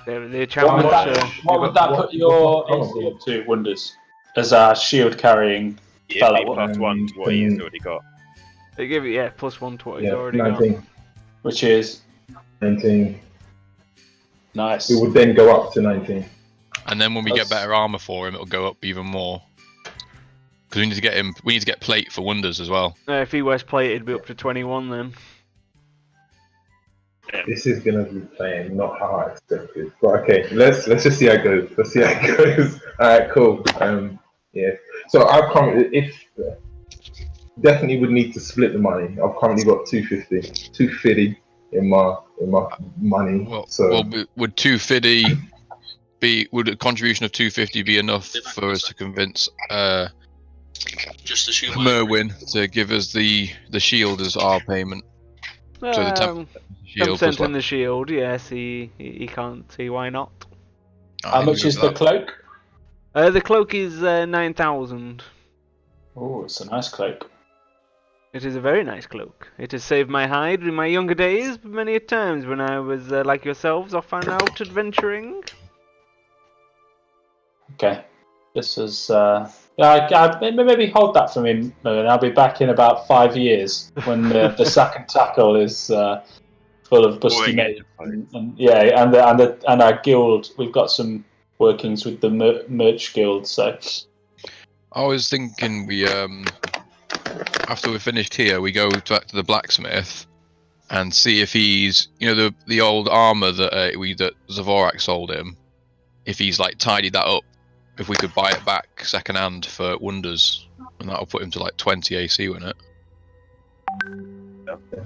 They're the What enchantment. would that put your AC up to, Wonders? As a shield carrying It'd fella, be +1 to what he's already got. They give it +1 to what he's Yeah, already 19. which is 19. nice. It would then go up to 19. And then when we get better armor for him, it'll go up even more. Because we need to get him. We need to get plate for wonders as well. got. If he wears plate, it'd be up to 21 then. This is gonna be playing not how I expected. But okay, let's just see how it goes. Let's see how it goes. Alright, cool. Yeah. So I've definitely would need to split the money. I've currently got 250 in my money. Well, So would 250 be? Would a contribution of 250 be enough for us to convince Just assume. Merwin to give us the shield as our payment? So the 10% shield 10% plus in the shield, yes, he can't see why not. How much is the cloak? The cloak is 9,000. Oh, it's a nice cloak. It is a very nice cloak. It has saved my hide in my younger days many a times when I was like yourselves, off and out adventuring. Okay. This is maybe hold that for me, Merwin. I'll be back in about 5 years when the sack and tackle is full of busty mates. And our guild. We've got some workings with the merch guild. So I was thinking we after we're finished here, we go back to the blacksmith and see if he's the old armor that that Zavorak sold him. If he's like tidied that up. If we could buy it back second hand for wonders, and that'll put him to like 20 AC, won't it?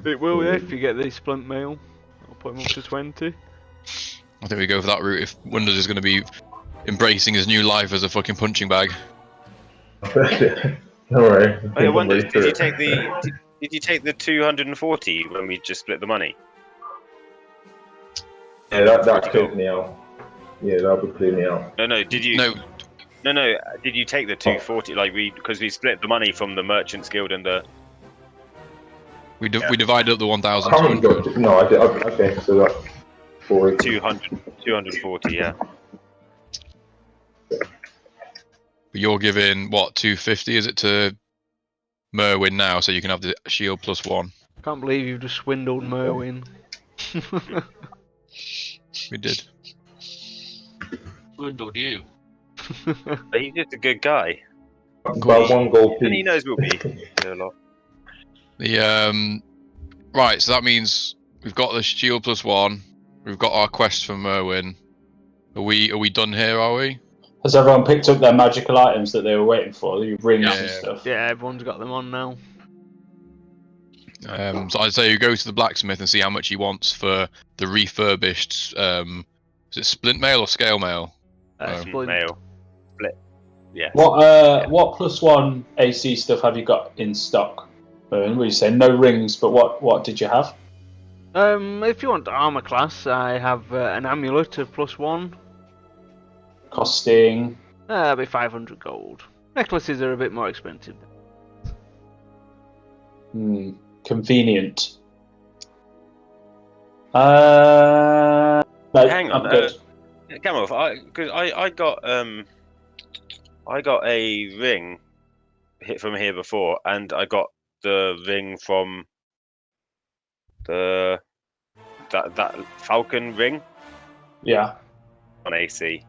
It will, yeah, if you get the splint mail. I'll put him up to 20. I think we go for that route if Wonders is going to be embracing his new life as a fucking punching bag. Alright. I wonder, did you take the 240 when we just split the money? Yeah, that 40 cleared gold. me out. Yeah, that would clear me out. No, did you? No, No, did you take the 240? Like because we split the money from the Merchants Guild and the. we divided up the I can't remember. 1,200. No, I did. Okay, so that's 480. 240, yeah. But you're giving what 250? Is it to Merwin now, so you can have the shield +1? Can't believe you've just swindled Merwin. We did. Swindled you. But he's just a good guy, About 1 gold piece. and he knows we'll be a lot. The right, so that means we've got the shield +1. We've got our quest from Merwin. Are we done here? Are we? Has everyone picked up their magical items that they were waiting for? The rings and Yeah. stuff. Yeah, everyone's got them on now. So I'd say you go to the blacksmith and see how much he wants for the refurbished. Is it splint mail or scale mail? Splint. Mail. Split. Yeah. What +1 AC stuff have you got in stock? What you say? No rings, but what did you have? If you want armor class, I have an amulet of +1. Costing. That'll be 500 gold. Necklaces are a bit more expensive. Convenient. No, Hang on, I'm good. Gamov, I got a ring hit from here before, and I got the ring from that Falcon ring Yeah. on AC.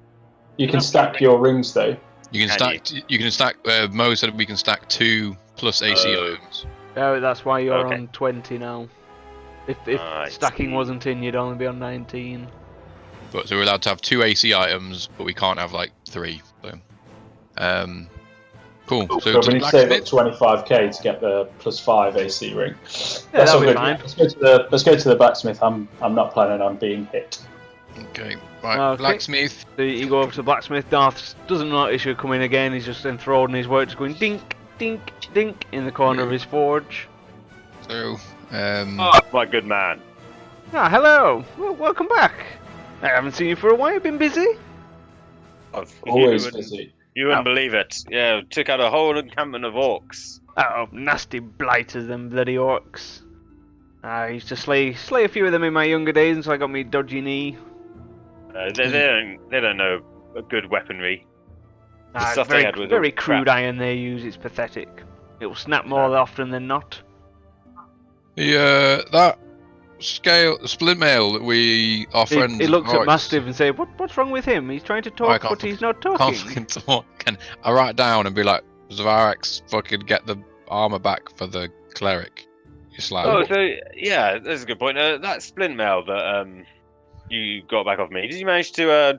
You can stack your rings though. You can stack. Mo said we can stack 2 plus AC items. Oh, that's why you're Okay. on 20 now. If I stacking see. wasn't in, you'd only be on 19. But so we're allowed to have 2 AC items, but we can't have like 3. So, cool. So But to we the need to save up blacksmith. 25k to get the +5 AC ring. Yeah, That's all that'll be good. fine. Let's go to the blacksmith. I'm not planning on being hit. Okay, right. Okay. Blacksmith. So you go over to the blacksmith. Darth doesn't notice you coming again. He's just enthralled in his work, just going dink, dink, dink in the corner of his forge. So, Oh, my good man. Ah, hello. Welcome back. I haven't seen you for a while. You've been busy. Always you busy. You wouldn't believe it. Yeah, took out a whole encampment of orcs. Oh, nasty blighters, them bloody orcs. I used to slay a few of them in my younger days until I got me dodgy knee. They don't know a good weaponry. The stuff very they had was very all crude crap. iron they use. It's pathetic. It will snap more often than not. that splint mail that our friends. He looks at Mastiff and say, "What's wrong with him? He's trying to talk, but he's not talking." Can't fucking talk. Can I write down and be like, Zvarax, fucking get the armor back for the cleric? You slag. Oh, so yeah, that's a good point. That splint mail that you got back off me. Did you manage to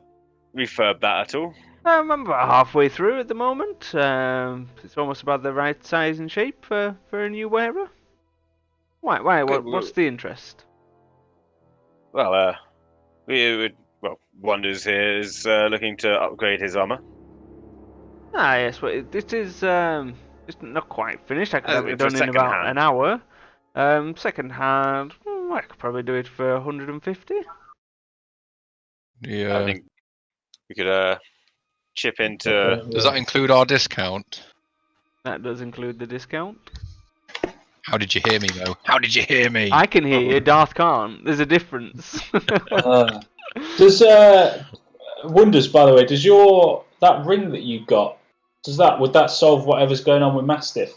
refurb that at all? I'm about halfway through at the moment. It's almost about the right size and shape for a new wearer. Why? What's the interest? Well, Wonders here is looking to upgrade his armor. Ah, yes, but it is it's not quite finished. I could have it For done in about second-hand. an hour. Second hand, I could probably do it for 150. Yeah. I think we could chip into. Does that include our discount? That does include the discount. How did you hear me, Mo? How did you hear me? I can hear you, Darth can't. There's a difference. Does Wonders, by the way, does that ring that you got? Would that solve whatever's going on with Mastiff?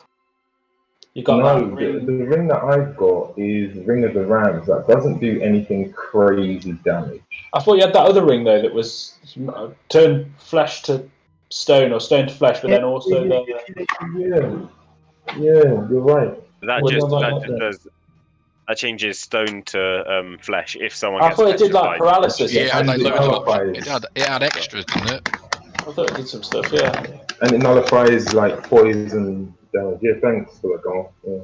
You got No, that ring. the ring that I've got is Ring of the Rams. That doesn't do anything crazy damage. I thought you had that other ring though that was turn flesh to stone or stone to flesh, but then also Yeah, you're right. That changes stone to flesh if someone I gets thought it did like petrified. paralysis. Yeah, it had like And it loads of nullifies. options. It had extras, didn't it? I thought it did some stuff, yeah. And it nullifies like poison damage. Yeah, thanks for that, Carl. Yeah.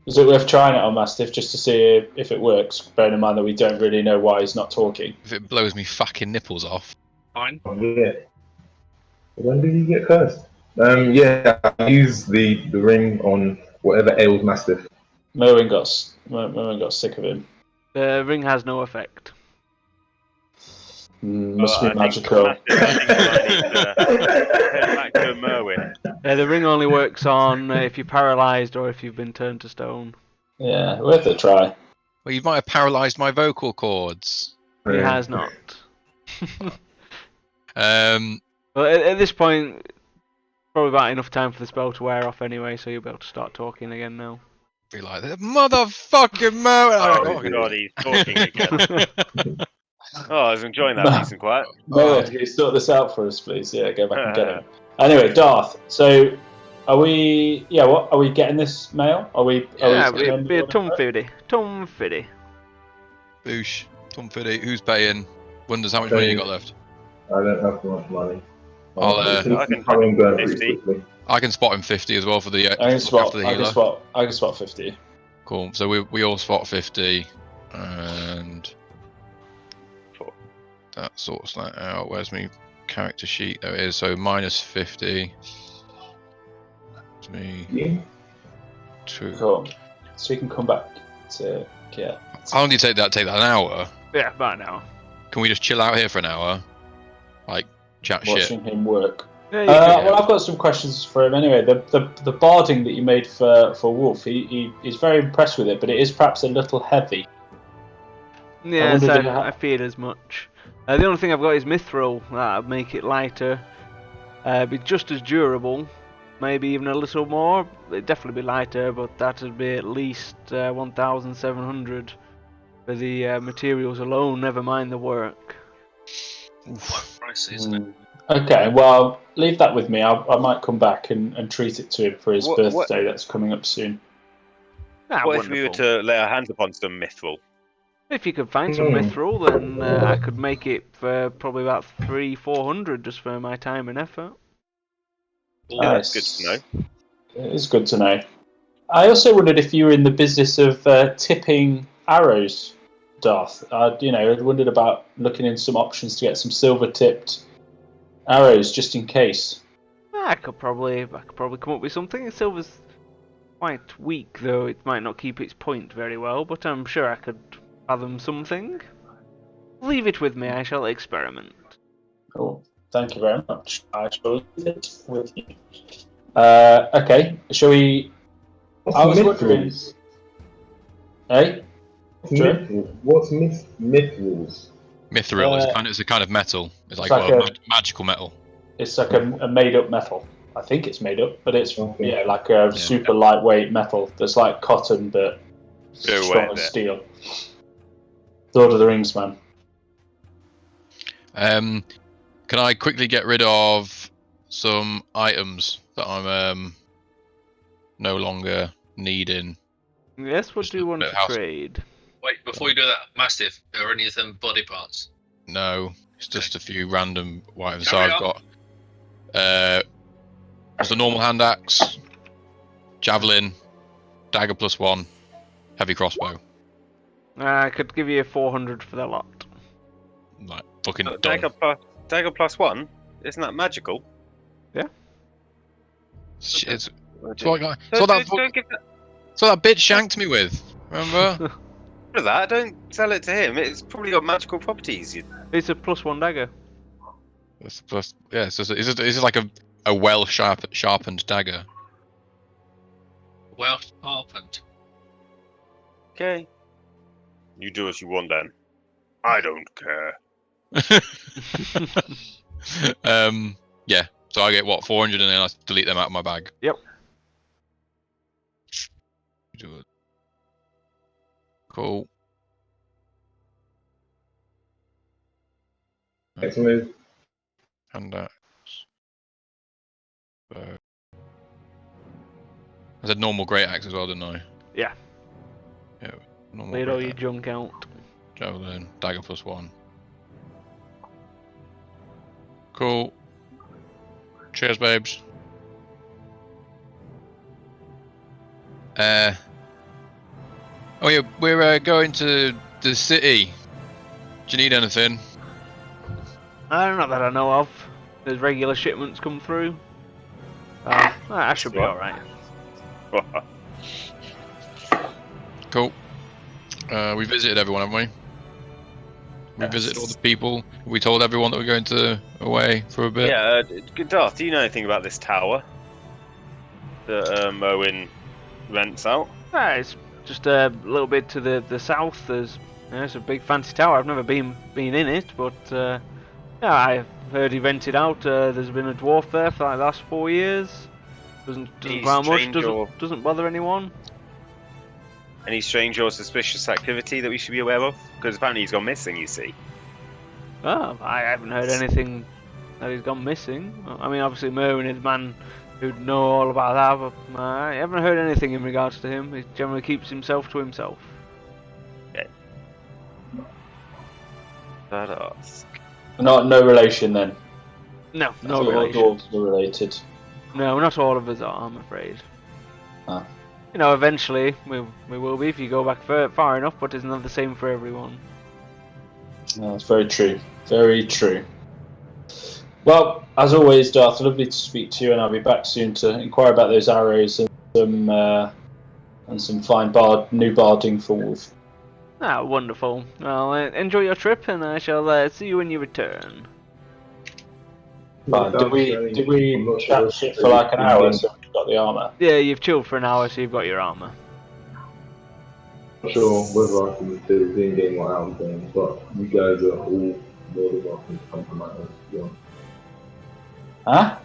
Is it worth trying it on Mastiff just to see if it works, bearing in mind that we don't really know why he's not talking? If it blows me fucking nipples off. Fine. Yeah. When did he get cursed? Yeah, I use the ring on whatever ails Mastiff. Merwin got sick of him. The ring has no effect. Must I be think magical. Mastiff, I think you might need to head back to Merwin. The ring only works on if you're paralysed or if you've been turned to stone. Yeah, worth a try. Well, you might have paralysed my vocal cords. He has not. Well, at this point, probably about enough time for the spell to wear off anyway, so you'll be able to start talking again now. Be like, motherfucking Merwin! Oh god, he's talking again. Oh, I was enjoying that peace and quiet. Merwin, can you sort this out for us, please? Yeah, go back and get him. Anyway, Darth. So, are we? Yeah, what are we getting this mail? Are we? Yeah, it'd be a Tom Fiddy. Boosh. Tom Fiddy. Who's paying? Wonders how much money you got left. I don't have much money. I can come and go 50. I can spot him 50 as well for the. I can spot. the I healer. can spot 50. Cool. So we all spot 50, and that sorts that out. Where's my character sheet? There it is. So minus 50. That's me. Yeah. 2. Cool. So we can come back to get. How long do you take that? Take that an hour? Yeah, about an hour. Can we just chill out here for an hour? Like, chat shit? Watching him work. Yeah, Well, I've got some questions for him anyway. The barding that you made for Wolf, he's very impressed with it, but it is perhaps a little heavy. Yes, I feared as much. The only thing I've got is Mithril. That'd make it lighter. Be just as durable. Maybe even a little more. It'd definitely be lighter, but that'd be at least 1,700 for the materials alone, never mind the work. Pricey, isn't it? Okay, well, leave that with me. I might come back and treat it to him for his birthday that's coming up soon. What if we were to lay our hands upon some mithril? If you could find some mithril, then I could make it for probably about 300-400 just for my time and effort. Yeah, that's good to know. It is good to know. I also wondered if you were in the business of tipping arrows, Darth. I wondered about looking in some options to get some silver-tipped arrows just in case. I could probably come up with something. Silver's quite weak, though it might not keep its point very well, but I'm sure I could fathom something. Leave it with me, I shall experiment. Cool. Thank you very much. I shall leave it with you. Okay, shall we... I was wondering... Hey? What's mithrils? Mithril is a kind of metal. It's like magical metal. It's like a made-up metal. I think it's made up, but it's like a super lightweight metal that's like cotton but strong as steel. Lord of the Rings, man. Can I quickly get rid of some items that I'm no longer needing? Yes, what do you want to trade? Wait, before you do that, Mastiff, are any of them body parts? No, it's just a few random items. So I've got just a normal hand axe, javelin, dagger +1, heavy crossbow. I could give you 400 for the lot. Like fucking done. Dagger +1? Isn't that magical? Yeah. It's what that bitch shanked me with. Remember? For that, don't sell it to him. It's probably got magical properties. It's a +1 dagger. It's just like a well sharpened dagger. Well sharpened. Okay. You do as you want then. I don't care. Yeah. So I get 400 and then I delete them out of my bag. Yep. Cool. Next move. Hand axe. I said normal great axe as well, didn't I? Yeah. Yeah. Normal. Laid all your junk out. Javelin, dagger +1. Cool. Cheers, babes. Oh yeah, we're going to the city. Do you need anything? Not that I know of. There's regular shipments come through. I should be What? alright. Cool. We visited everyone, haven't we? We visited all the people. We told everyone that we're going to away for a bit. Yeah, Darth, do you know anything about this tower that Merwin rents out? It's just a little bit to the south. There's a big fancy tower. I've never been in it, but yeah, I've heard he rented out. There's been a dwarf there for like the last 4 years. Doesn't Any go out much. strange or Doesn't bother anyone. any strange or suspicious activity that we should be aware of? Because apparently he's gone missing. You see. Oh, I haven't heard anything that he's gone missing. I mean, obviously Merwin is the man who'd know all about that, but I haven't heard anything in regards to him. He generally keeps himself to himself. That ask. No relation then. No, So no all relation. dwarves are related. No, not all of us are, I'm afraid. Ah. You know, eventually we will be if you go back far enough, but it's not the same for everyone. No, that's very true. Very true. Well, as always, Darth, lovely to speak to you, and I'll be back soon to inquire about those arrows and some fine new barding for Wolf. Ah, wonderful. Well, enjoy your trip, and I shall see you when you return. Fine. Did we I'm not chat sure. shit for like an hour so we got the armor? Yeah, you've chilled for an hour, so you've got your armor. Not sure whether I can do the in-game or out of game, but you guys are all more than welcome to come to my house. Yeah. Huh?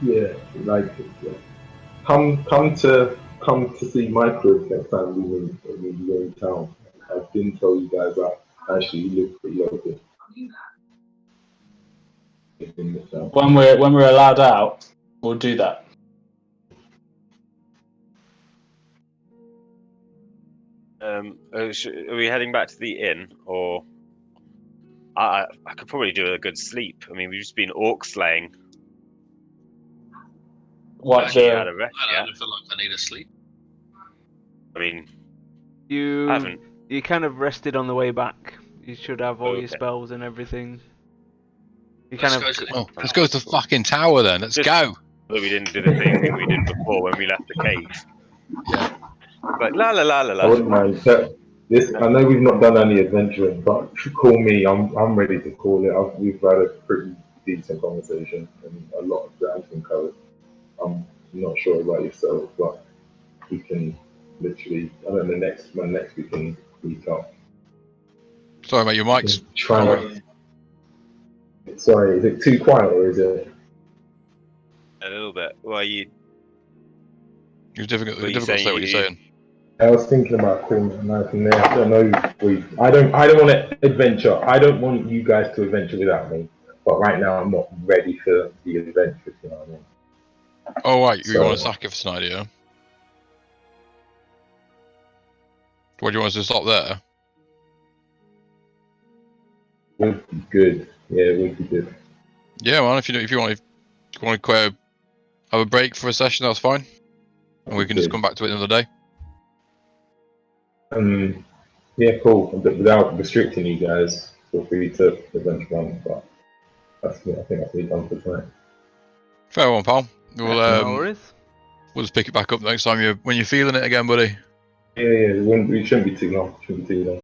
Yeah, like yeah. Come to see my crib next time we're in town. I didn't tell you guys that. Actually, you look pretty local. In the town. When we're allowed out, we'll do that. Are we heading back to the inn, or I could probably do a good sleep. I mean, we've just been orc slaying. What's Actually had a rest I yet. don't feel like I need a sleep. I mean, I You haven't. you kind of rested on the way back. You should have all your Okay. spells and everything. You Let's kind go of to the- Well, let's go to the fucking tower then. Let's go. But we didn't do the thing we did before when we left the cave. Yeah. Like la la la la I la. wouldn't mind. This I know we've not done any adventuring, but call me. I'm ready to call it. We've had a pretty decent conversation and a lot of ground's been covered. I'm not sure about yourself, but we can literally. I don't know. Next we can meet up. Sorry, mate. Your mic's. Try. Sorry, is it too quiet or is it? A little bit. Well, you. It's difficult. What are It's you difficult to say what saying? you're saying. I was thinking about calling it night from there. I don't know. I don't want to adventure. I don't want you guys to adventure without me. But right now, I'm not ready for the adventure. If you know what I mean? Oh, right. You So- want to sacrifice an idea? What do you want us to stop there? Would be good. Yeah, it would be good. Yeah, well, if you want to have a break for a session, that's fine. And we can just come back to it another day. Yeah, cool. But without restricting you guys, feel free to adventure on. But that's me. I think that's me done for tonight. Fair one, pal. We'll no worries. we'll just pick it back up next time when you're feeling it again, buddy. Yeah. It shouldn't be too long.